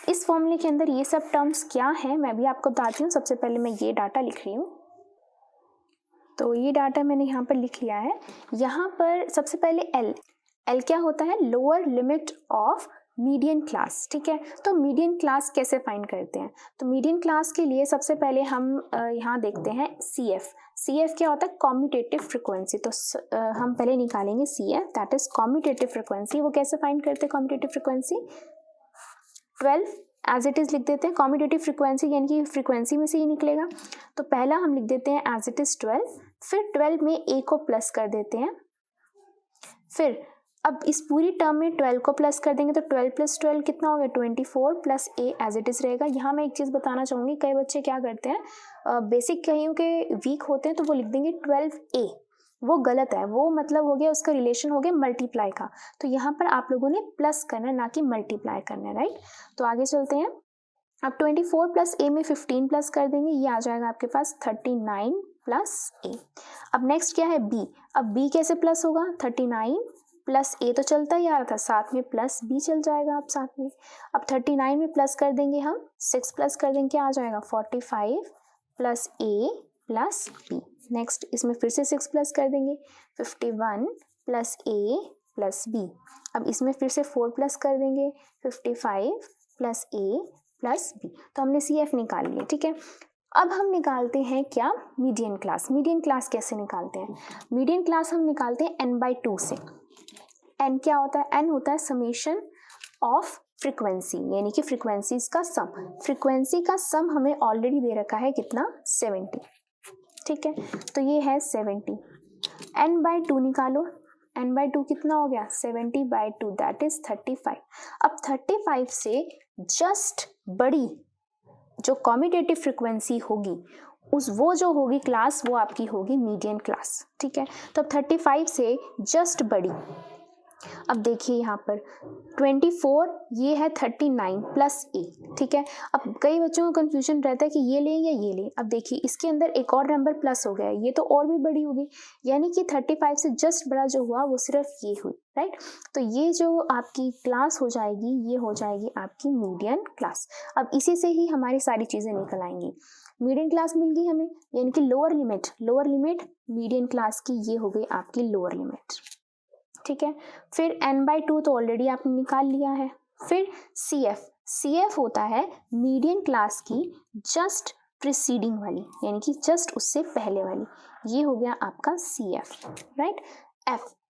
इस फॉर्मूले के अंदर ये सब टर्म्स क्या है मैं भी आपको बताती हूँ। सबसे पहले मैं ये डाटा लिख रही हूँ। तो ये डाटा मैंने यहाँ पर लिख लिया है। यहाँ पर सबसे पहले L क्या होता है, lower limit of median class, ठीक है। तो मीडियन क्लास कैसे फाइंड करते हैं, तो मीडियन क्लास के लिए सबसे पहले हम यहाँ देखते हैं CF क्या होता है, कॉम्यूटेटिव फ्रीक्वेंसी। तो हम पहले निकालेंगे CF, that is commutative frequency. वो कैसे फाइंड करते हैं commutative frequency, 12 as it is लिख देते हैं। कॉम्यूटेटिव फ्रीक्वेंसी यानी कि फ्रीक्वेंसी में से ही निकलेगा। तो पहला हम लिख देते हैं एज इट इज 12, फिर 12 में A को प्लस कर देते हैं। फिर अब इस पूरी टर्म में 12 को प्लस कर देंगे तो 12 + 12 कितना हो गया 24 plus A as it is रहेगा। यहाँ मैं एक चीज़ बताना चाहूँगी, कई बच्चे क्या करते हैं बेसिक कहीं के वीक होते हैं तो वो लिख देंगे 12A, वो गलत है, वो मतलब हो गया उसका रिलेशन हो गया मल्टीप्लाई का। तो यहाँ पर आप लोगों ने प्लस करना है, ना कि मल्टीप्लाई करना है, राइट। तो आगे चलते हैं। अब 24 प्लस ए में 15 प्लस कर देंगे, ये आ जाएगा आपके पास 39 प्लस ए। अब नेक्स्ट क्या है बी। अब बी कैसे प्लस होगा, 39 प्लस ए तो चलता ही आ रहा था, साथ में प्लस बी चल जाएगा आप साथ में। अब 39 में प्लस कर देंगे हम, 6 प्लस कर देंगे, क्या आ जाएगा 45 प्लस ए प्लस बी। नेक्स्ट इसमें फिर से 6 प्लस कर देंगे, 51 प्लस ए प्लस बी। अब इसमें फिर से 4 प्लस कर देंगे, 55 प्लस ए प्लस बी। तो हमने सी एफ निकाल लिया, ठीक है। अब हम निकालते हैं क्या, मीडियन क्लास। मीडियन क्लास कैसे निकालते हैं, मीडियन क्लास हम निकालते हैं n/2 से। n क्या होता है, n होता है समेशन ऑफ फ्रीक्वेंसी, यानी कि फ्रीक्वेंसीज का सम। फ्रीक्वेंसी का सम हमें ऑलरेडी दे रखा है कितना, 70, ठीक है। तो ये है 70, n/2 निकालो, n/2 कितना हो गया 70/2, दैट इज 35। अब 35 से जस्ट बड़ी जो कॉम्यूटेटिव फ्रीक्वेंसी होगी वो जो होगी क्लास, वो आपकी होगी मीडियन क्लास, ठीक है। तो अब 35 से जस्ट बड़ी, अब देखिए यहाँ पर 24, ये है 39 प्लस ए, ठीक है। अब कई बच्चों को कंफ्यूजन रहता है कि ये लें या ये लें। अब देखिए इसके अंदर एक और नंबर प्लस हो गया है, ये तो और भी बड़ी होगी, यानी कि 35 से जस्ट बड़ा जो हुआ वो सिर्फ ये हुई, राइट। तो ये जो आपकी क्लास हो जाएगी, ये हो जाएगी आपकी मीडियन क्लास। अब इसी से ही हमारी सारी चीज़ें निकल आएंगी। मीडियन क्लास मिल गई हमें, यानी कि लोअर लिमिट मीडियन क्लास की ये हो गई आपकी लोअर लिमिट, ठीक है। फिर n/2 तो ऑलरेडी आपने निकाल लिया है। फिर CF होता है मीडियन क्लास की जस्ट प्रीसीडिंग वाली, यानी कि जस्ट उससे पहले वाली, ये हो गया आपका CF, right.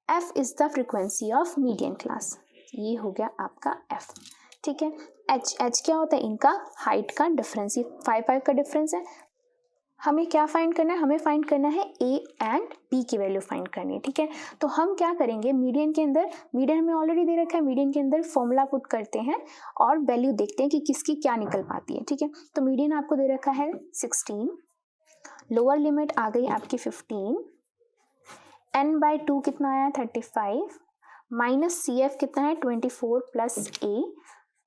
F is the frequency of median class, ये हो गया आपका F, ठीक है। H क्या होता है, इनका हाइट का डिफरेंस, ये 5 का डिफरेंस है। हमें क्या फाइंड करना है, हमें फाइंड करना है A एंड B की वैल्यू फाइंड करनी है, ठीक है। तो हम क्या करेंगे, मीडियन के अंदर, मीडियन हमें ऑलरेडी दे रखा है, मीडियन के अंदर फॉर्मूला पुट करते हैं और वैल्यू देखते हैं कि किसकी क्या निकल पाती है, ठीक है। तो मीडियन आपको दे रखा है 16, लोअर लिमिट आ गई आपकी 15, n/2 कितना आया 35, माइनस CF कितना है 24 प्लस A।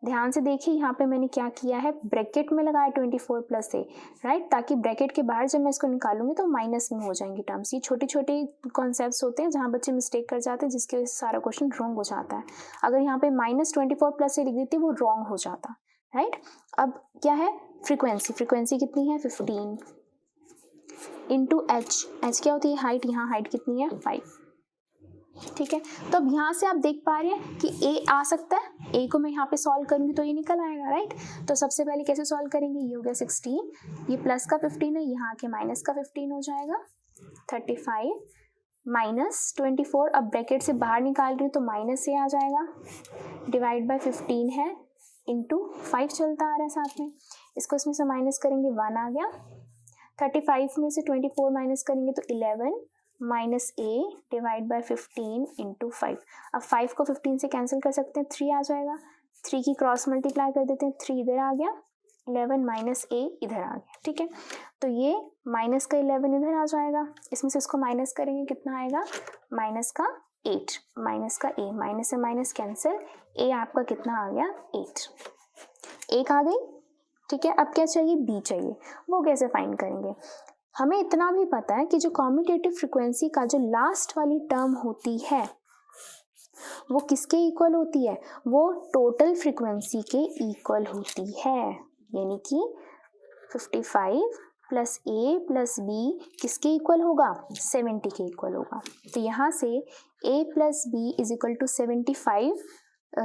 ध्यान से देखिए यहाँ पे मैंने क्या किया है, ब्रैकेट में लगाया 24 प्लस ए, राइट, ताकि ब्रैकेट के बाहर जब मैं इसको निकालूंगी तो माइनस में हो जाएंगी टर्म्स। ये छोटे छोटे कॉन्सेप्ट्स होते हैं जहाँ बच्चे मिस्टेक कर जाते हैं, जिसकी वजह से सारा क्वेश्चन रॉन्ग हो जाता है। अगर यहाँ पे -24 प्लस ए लिख देती वो रॉन्ग हो जाता, राइट। अब क्या है, फ्रीक्वेंसी कितनी है 15 इंटू एच क्या होती है हाइट, यहाँ हाइट कितनी है 5, ठीक है। तो अब यहाँ से आप देख पा रहे हैं कि A आ सकता है, A को मैं यहाँ पे सॉल्व करूंगी तो ये निकल आएगा, राइट। तो सबसे पहले कैसे सॉल्व करेंगे, ये हो गया 16, ये प्लस का 15 है, यहाँ आके माइनस का 15 हो जाएगा, 35 माइनस 24, अब ब्रैकेट से बाहर निकाल रही हूँ तो माइनस से आ जाएगा, डिवाइड बाय 15 है, इंटू 5 चलता आ रहा है साथ में, इसको इसमें से माइनस करेंगे 1 आ गया, 35 में से 24 माइनस करेंगे तो 11 minus A divide by 15 into 5। अब 5 को 15 से कैंसिल कर सकते हैं, 3 आ जाएगा, 3 की क्रॉस मल्टीप्लाई कर देते हैं, 3 इधर आ गया, 11 माइनस A इधर आ गया, ठीक है। तो ये माइनस का 11 इधर आ जाएगा, इसमें से इसको माइनस करेंगे कितना आएगा, माइनस का 8, माइनस का A, माइनस से माइनस कैंसिल, A आपका कितना आ गया 8, 1 आ गई, ठीक है। अब क्या चाहिए, B चाहिए, वो कैसे फाइंड करेंगे। हमें इतना भी पता है कि जो कॉम्यूटेटिव फ्रीक्वेंसी का जो लास्ट वाली टर्म होती है वो किसके इक्वल होती है, वो टोटल फ्रीक्वेंसी के इक्वल होती है, यानी कि 55 प्लस A प्लस B किसके इक्वल होगा, 70 के इक्वल होगा। तो यहाँ से A plus B is equal to 75,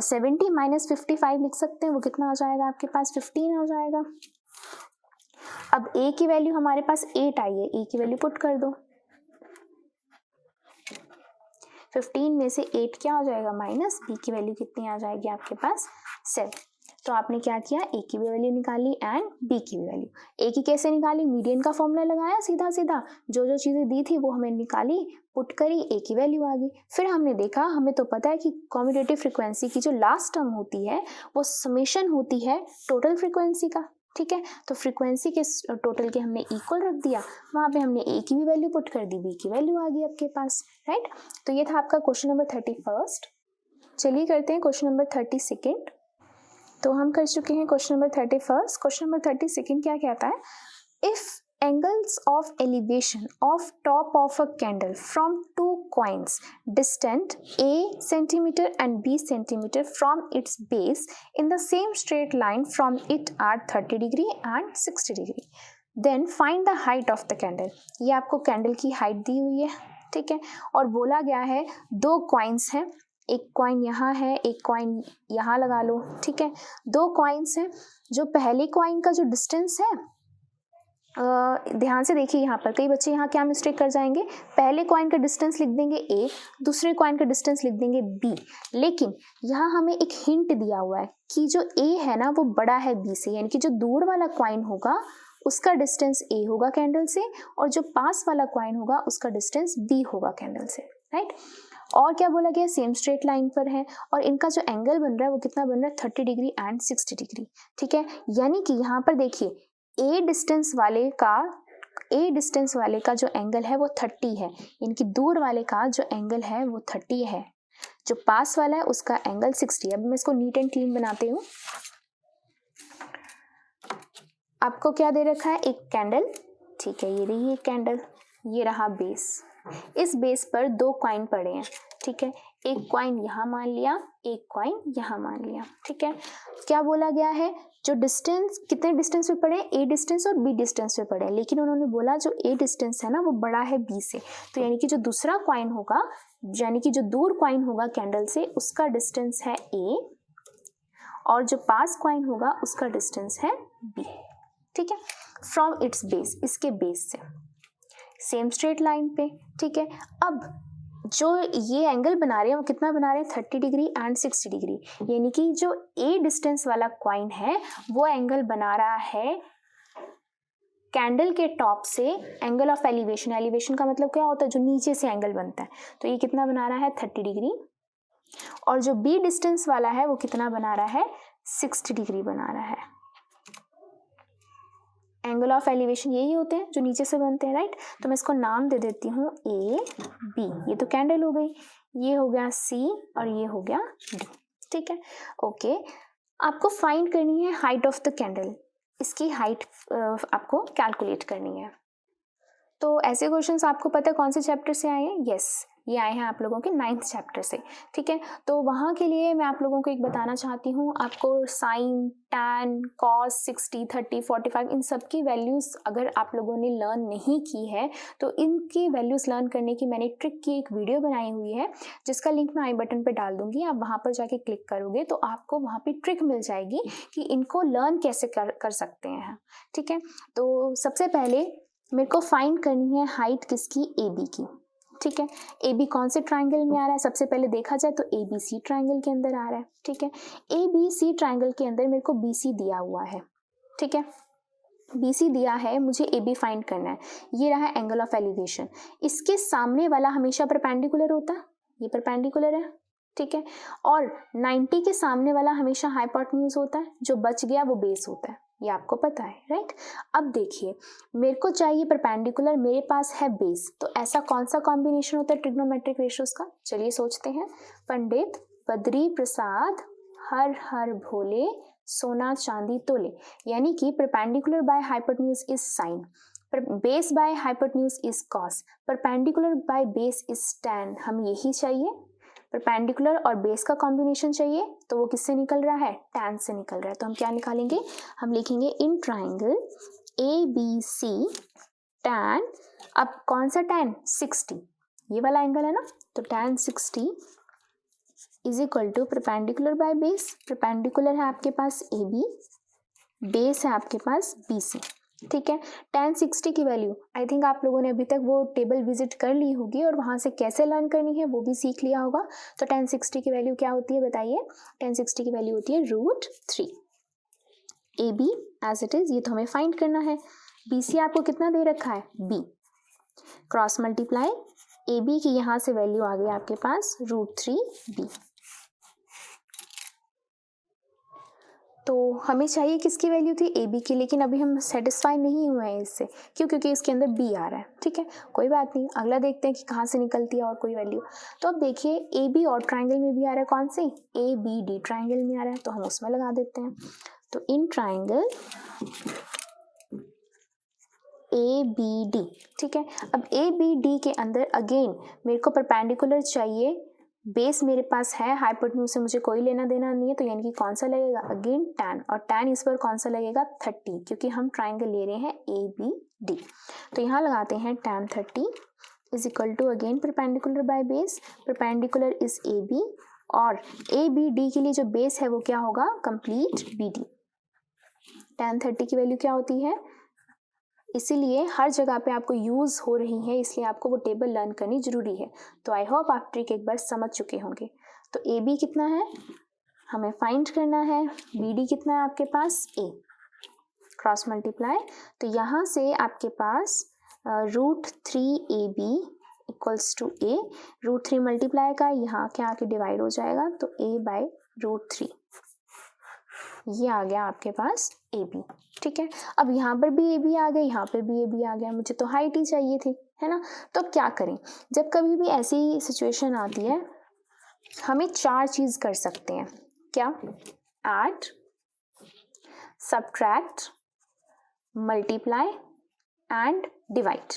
70 minus 55 लिख सकते हैं, वो कितना आ जाएगा आपके पास 15 आ जाएगा। अब A की वैल्यू हमारे पास 8 आई है, A की वैल्यू पुट कर दो, 15 में से 8 क्या हो जाएगा माइनस, B की वैल्यू कितनी आ जाएगी आपके पास 7। तो आपने क्या किया, A की भी वैल्यू निकाली एंड B की भी वैल्यू। A की कैसे निकाली, मीडियन का फॉर्मूला लगाया, सीधा सीधा जो जो चीज़ें दी थी वो हमें निकाली, पुट करी, A की वैल्यू आ गई। फिर हमने देखा, हमें तो पता है कि कॉम्यूटेटिव फ्रीक्वेंसी की जो लास्ट टर्म होती है वो समेशन होती है टोटल फ्रीक्वेंसी का, ठीक है। तो फ्रीक्वेंसी के टोटल के हमने इक्वल रख दिया, वहाँ पे हमने ए की भी वैल्यू पुट कर दी, बी की वैल्यू आ गई आपके पास, राइट। तो ये था आपका क्वेश्चन नंबर 31। चलिए करते हैं क्वेश्चन नंबर 32। तो हम कर चुके हैं क्वेश्चन नंबर 31। क्वेश्चन नंबर 32 क्या कहता है, if angles of elevation of top of a candle from two coins distant a centimeter and b centimeter from its base in the same straight line from it are 30 degree and 60 degree, then find the height of the candle। ये आपको कैंडल की हाइट दी हुई है, ठीक है, और बोला गया है दो कॉइन्स हैं, एक कॉइन यहाँ है, एक कॉइन यहाँ लगा लो, ठीक है। दो कॉइन्स हैं, जो पहले कॉइन का जो डिस्टेंस है, ध्यान से देखिए, यहाँ पर कई बच्चे यहाँ क्या मिस्टेक कर जाएंगे, पहले कॉइन का डिस्टेंस लिख देंगे a, दूसरे कॉइन का डिस्टेंस लिख देंगे b, लेकिन यहाँ हमें एक हिंट दिया हुआ है कि जो a है ना वो बड़ा है b से, यानी कि जो दूर वाला कॉइन होगा उसका डिस्टेंस a होगा कैंडल से, और जो पास वाला कॉइन होगा उसका डिस्टेंस b होगा कैंडल से, राइट। और क्या बोला गया, सेम स्ट्रेट लाइन पर है, और इनका जो एंगल बन रहा है वो कितना बन रहा है, 30 डिग्री एंड 60 डिग्री, ठीक है। यानी कि यहाँ पर देखिए ए डिस्टेंस वाले का जो एंगल है वो 30 है, इनकी दूर वाले का जो एंगल है वो 30 है, जो पास वाला है उसका एंगल 60। अब मैं इसको नीट एंड क्लीन बनाती हूँ। आपको क्या दे रखा है, एक कैंडल, ठीक है, ये रही एक कैंडल, ये रहा बेस, इस बेस पर दो कॉइन पड़े हैं, ठीक है, एक कॉइन यहाँ मान लिया, एक कॉइन यहाँ मान लिया, ठीक है। क्या बोला गया है, जो डिस्टेंस कितने डिस्टेंस पे पड़े, ए डिस्टेंस और बी डिस्टेंस पे पड़े, लेकिन उन्होंने बोला जो ए डिस्टेंस है ना वो बड़ा है बी से, तो यानी कि जो दूसरा कॉइन होगा, यानी कि जो दूर कॉइन होगा कैंडल से उसका डिस्टेंस है ए, और जो पास कॉइन होगा उसका डिस्टेंस है बी, ठीक है, फ्रॉम इट्स बेस, इसके बेस से, सेम स्ट्रेट लाइन पे, ठीक है। अब जो ये एंगल बना रहे हैं वो कितना बना रहे हैं, 30 डिग्री एंड 60 डिग्री, यानी कि जो ए डिस्टेंस वाला कॉइन है वो एंगल बना रहा है कैंडल के टॉप से, एंगल ऑफ एलिवेशन, एलिवेशन का मतलब क्या होता है, जो नीचे से एंगल बनता है, तो ये कितना बना रहा है 30 डिग्री, और जो बी डिस्टेंस वाला है वो कितना बना रहा है 60 डिग्री बना रहा है। एंगल ऑफ एलिवेशन यही होते हैं जो नीचे से बनते हैं, राइट। तो मैं इसको नाम दे देती हूँ ए बी, ये तो कैंडल हो गई, ये हो गया सी और ये हो गया डी, ठीक है, ओके। आपको फाइंड करनी है हाइट ऑफ द कैंडल, इसकी हाइट आपको कैलकुलेट करनी है। तो ऐसे क्वेश्चंस आपको पता है कौन से चैप्टर से आए हैं, यस, ये आए हैं आप लोगों के 9th चैप्टर से, ठीक है। तो वहाँ के लिए मैं आप लोगों को एक बताना चाहती हूँ, आपको साइन, टैन, कॉस, 60, 30, 45 इन सब की वैल्यूज़ अगर आप लोगों ने लर्न नहीं की है तो इनकी वैल्यूज़ लर्न करने की मैंने ट्रिक की एक वीडियो बनाई हुई है, जिसका लिंक मैं आई बटन पे डाल दूंगी। आप वहाँ पर जाके क्लिक करोगे तो आपको वहाँ पे ट्रिक मिल जाएगी कि इनको लर्न कैसे कर सकते हैं, ठीक है। तो सबसे पहले मेरे को फाइंड करनी है हाइट किसकी, ए बी की, ठीक है। ए बी कौन से ट्राइंगल में आ रहा है, सबसे पहले देखा जाए तो ए बी सी ट्राइंगल के अंदर आ रहा है, ठीक है। ए बी सी ट्राइंगल के अंदर मेरे को बी सी दिया हुआ है, ठीक है, बी सी दिया है, मुझे ए बी फाइंड करना है। ये रहा एंगल ऑफ एलिवेशन, इसके सामने वाला हमेशा परपेंडिकुलर होता है, ये परपेंडिकुलर है, ठीक है, और 90 के सामने वाला हमेशा हाइपोटेन्यूज होता है, जो बच गया वो बेस होता है, ये आपको पता है, राइट। अब देखिए मेरे को चाहिए परपेंडिकुलर, मेरे पास है बेस, तो ऐसा कौन सा कॉम्बिनेशन होता है ट्रिग्नोमेट्रिक रेशियोज का, चलिए सोचते हैं। पंडित बद्री प्रसाद हर हर भोले सोना चांदी तोले, यानी कि perpendicular by hypotenuse is sine, base by hypotenuse is cos, perpendicular by base is tan. हमें यही चाहिए, परपेंडिकुलर और बेस का कॉम्बिनेशन चाहिए, तो वो किससे निकल रहा है, टैन से निकल रहा है। तो हम क्या निकालेंगे, हम लिखेंगे in triangle A B C tan, अब कौन सा टैन, 60, ये वाला एंगल है ना, तो tan 60 is equal to perpendicular by base, perpendicular है आपके पास ए बी, बेस है आपके पास बी सी, ठीक है। tan 60 की वैल्यू आई थिंक आप लोगों ने अभी तक वो टेबल विजिट कर ली होगी और वहाँ से कैसे लर्न करनी है वो भी सीख लिया होगा। तो tan 60 की वैल्यू क्या होती है बताइए, tan 60 की वैल्यू होती है √3, A B as it is, ये तो हमें फाइंड करना है। बी सी आपको कितना दे रखा है, b, cross multiply A B की यहाँ से वैल्यू आ गई आपके पास √3b, तो हमें चाहिए किसकी वैल्यू थी, ए बी की, लेकिन अभी हम सेटिस्फाई नहीं हुए हैं इससे, क्यों, क्योंकि इसके अंदर बी आ रहा है। ठीक है, कोई बात नहीं, अगला देखते हैं कि कहाँ से निकलती है और कोई वैल्यू। तो अब देखिए ए बी और ट्राइंगल में भी आ रहा है, कौन सी, ए बी डी ट्राइंगल में आ रहा है, तो हम उसमें लगा देते हैं। तो in triangle A B D, ठीक है। अब ए बी डी के अंदर अगेन मेरे को परपेंडिकुलर चाहिए, बेस मेरे पास है, हाइपोटेन्यूज से मुझे कोई लेना देना नहीं है, तो यानी कि कौन सा लगेगा, अगेन tan, और tan इस पर कौन सा लगेगा, 30, क्योंकि हम ट्राइंगल ले रहे हैं ए बी डी। तो यहाँ लगाते हैं tan 30 is equal to again perpendicular by base, perpendicular is A B, और ए बी डी के लिए जो बेस है वो क्या होगा, कंप्लीट बी डी। tan 30 की वैल्यू क्या होती है, इसीलिए हर जगह पे आपको यूज़ हो रही है, इसलिए आपको वो टेबल लर्न करनी जरूरी है। तो आई होप आप ट्रिक एक बार समझ चुके होंगे। तो ए बी कितना है, हमें फाइंड करना है, बी डी कितना है आपके पास, ए, क्रॉस मल्टीप्लाई, तो यहाँ से आपके पास √3ab equals to A, √3 multiply का यहाँ क्या आके डिवाइड हो जाएगा, तो a/√3, ये आ गया आपके पास ए बी। ठीक है, अब यहाँ पर भी ए बी आ गया, यहाँ पर भी ए बी आ गया, मुझे तो हाइट ही चाहिए थी, है ना। तो अब क्या करें, जब कभी भी ऐसी सिचुएशन आती है हमें 4 चीज़ कर सकते हैं, क्या, add, subtract, multiply and divide.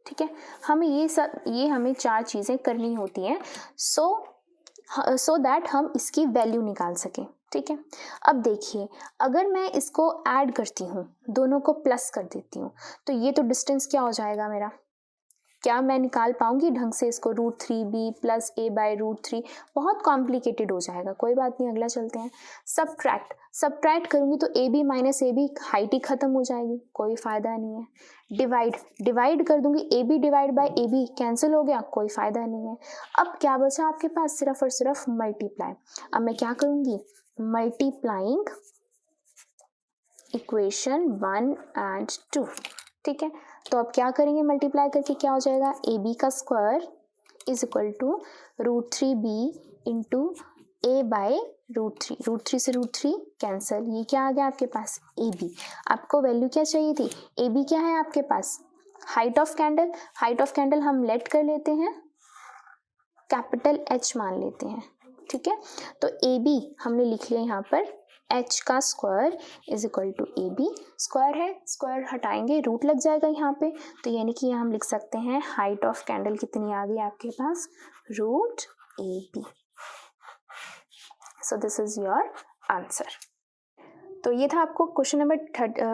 ठीक है, हमें ये हमें 4 चीज़ें करनी होती हैं, सो दैट हम इसकी वैल्यू निकाल सकें। ठीक है, अब देखिए अगर मैं इसको ऐड करती हूँ, दोनों को प्लस कर देती हूँ, तो ये तो डिस्टेंस क्या हो जाएगा मेरा, क्या मैं निकाल पाऊंगी ढंग से इसको, √3b प्लस a/√3, बहुत कॉम्प्लिकेटेड हो जाएगा, कोई बात नहीं, अगला चलते हैं। सब्ट्रैक्ट करूंगी तो ab minus A B, height ही खत्म हो जाएगी, कोई फायदा नहीं है। डिवाइड कर दूंगी, ab divide by ab cancel हो गया, कोई फायदा नहीं है। अब क्या बचा आपके पास, सिर्फ और सिर्फ मल्टीप्लाई। अब मैं क्या करूंगी, मल्टीप्लाइंग इक्वेशन 1 एंड 2। ठीक है, तो अब क्या करेंगे, मल्टीप्लाई करके क्या हो जाएगा, ए बी का square is equal to √3b into a/√3, √3 से √3 कैंसल, ये क्या आ गया आपके पास, ए बी। आपको वैल्यू क्या चाहिए थी, ए बी क्या है आपके पास, हाइट ऑफ कैंडल हम लेट कर लेते हैं, कैपिटल H मान लेते हैं। ठीक है, तो ए बी हमने लिख लिया यहाँ पर, h का square is equal to A B, square है, स्क्वायर हटाएंगे रूट लग जाएगा यहाँ पे, तो यानी कि यहाँ हम लिख सकते हैं हाइट ऑफ कैंडल कितनी आ गई आपके पास, √AB। So this is your answer. तो ये था आपको क्वेश्चन नंबर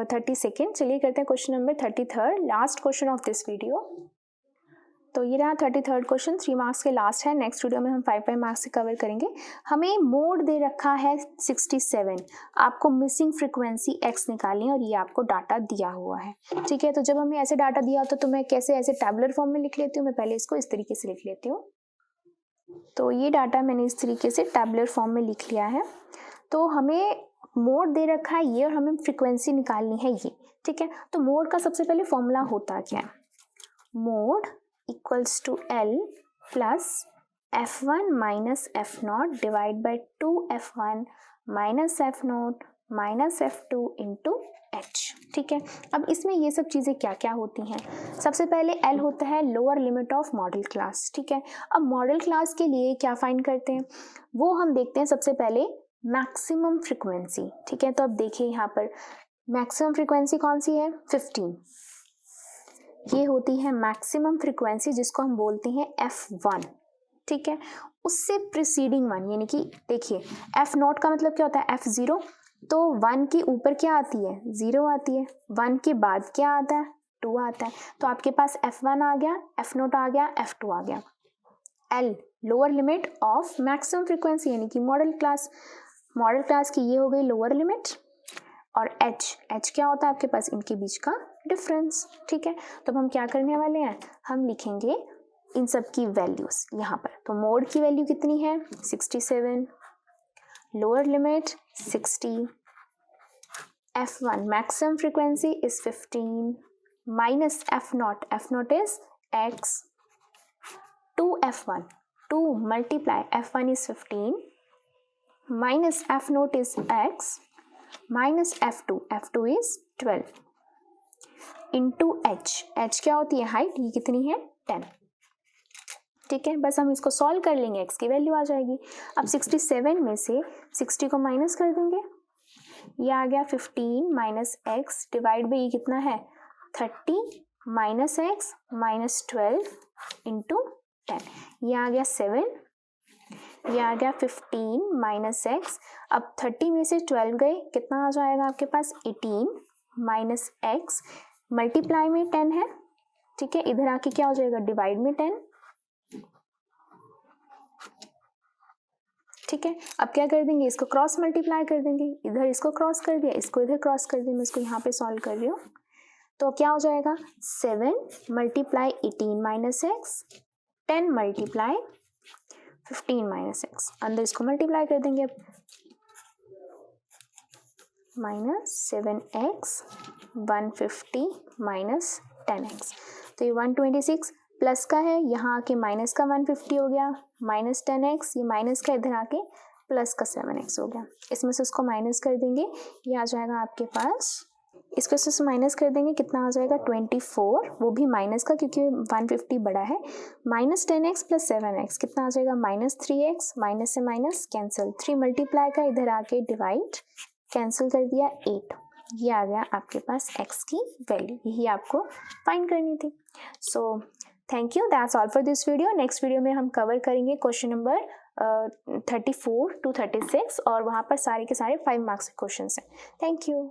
32। चलिए करते हैं question number 33, last question of this video. तो ये रहा 33rd क्वेश्चन, 3 मार्क्स के लास्ट है, नेक्स्ट वीडियो में हम 5 मार्क्स से कवर करेंगे। हमें मोड दे रखा है 67, आपको मिसिंग फ्रीक्वेंसी x निकालनी है और ये आपको डाटा दिया हुआ है। ठीक है, तो जब हमें ऐसे डाटा दिया होता तो मैं कैसे ऐसे टैबुलर फॉर्म में लिख लेती हूँ, मैं पहले इसको इस तरीके से लिख लेती हूँ। तो ये डाटा मैंने इस तरीके से टैबुलर फॉर्म में लिख लिया है। तो हमें मोड दे रखा है ये और हमें फ्रीक्वेंसी निकालनी है ये। ठीक है, तो मोड का सबसे पहले फॉर्मूला होता क्या है, mode equals to L plus F1 minus F0 divide by 2F1 minus F0 minus F2 into H। ठीक है, अब इसमें ये सब चीज़ें क्या क्या होती हैं, सबसे पहले L होता है lower limit of model class. ठीक है, अब मॉडल क्लास के लिए क्या फाइंड करते हैं, वो हम देखते हैं सबसे पहले मैक्सिमम फ्रीक्वेंसी। ठीक है, तो अब देखिए यहाँ पर मैक्सिमम फ्रीक्वेंसी कौन सी है, 15, ये होती है मैक्सिमम फ्रीक्वेंसी जिसको हम बोलते हैं F1। ठीक है, उससे प्रीसीडिंग वन, यानी कि देखिए F0 का मतलब क्या होता है, F0, तो 1 के ऊपर क्या आती है, 0 आती है, 1 के बाद क्या आता है, 2 आता है, तो आपके पास F1 आ गया, F0 आ गया, F2 आ गया। L lower limit of maximum frequency, यानी कि मॉडल क्लास की ये हो गई लोअर लिमिट, और H क्या होता है आपके पास, इनके बीच का डिफरेंस। ठीक है, तो अब हम क्या करने वाले हैं, हम लिखेंगे इन सब की वैल्यूज यहाँ पर। तो मोड की वैल्यू कितनी है, 67, lower limit 60, F1 maximum frequency is 15 minus F0 is X, 2F1, 2 multiply F1 is 15 minus F0 is X, minus F2 is 12 into h क्या होती है हाइट, ये कितनी है 10। ठीक है, बस हम इसको सॉल्व कर लेंगे, x की वैल्यू आ जाएगी। अब 67 में से 60 को माइनस कर देंगे, ये आ गया 15 माइनस एक्स डिवाइड बाई ये कितना है 30 माइनस एक्स माइनस 12 इंटू 10, ये आ गया 7, ये आ गया 15 माइनस एक्स। अब 30 में से 12 गए, कितना आ जाएगा आपके पास 18 माइनस एक्स, मल्टीप्लाई में 10 है। ठीक है, इधर आके क्या हो जाएगा डिवाइड में 10। ठीक है, अब क्या कर देंगे, इसको क्रॉस मल्टीप्लाई कर देंगे, इधर इसको क्रॉस कर दिया, इसको इधर क्रॉस कर दिया, मैं इसको यहाँ पे सॉल्व कर रही हूँ। तो क्या हो जाएगा 7 multiply 18 minus x, 10 multiply 15 minus x, अंदर इसको मल्टीप्लाई कर देंगे, माइनस 7x 150 माइनस 10x, तो ये 126 प्लस का है, यहाँ आके माइनस का 150 हो गया, माइनस 10x, ये माइनस का इधर आके प्लस का 7x हो गया। इसमें से उसको माइनस कर देंगे, ये आ जाएगा आपके पास, इसको से माइनस कर देंगे, कितना आ जाएगा 24, वो भी माइनस का क्योंकि 150 बड़ा है, माइनस 10x प्लस 7x कितना आ जाएगा माइनस 3x, माइनस से माइनस कैंसिल, 3 मल्टीप्लाई का इधर आके डिवाइड, कैंसिल कर दिया 8, ये आ गया आपके पास x की वैल्यू, यही आपको फाइंड करनी थी। So thank you, that's all for this video. Next video में हम कवर करेंगे क्वेश्चन नंबर 34 to 36 और वहाँ पर सारे के सारे 5 मार्क्स के क्वेश्चन हैं। Thank you.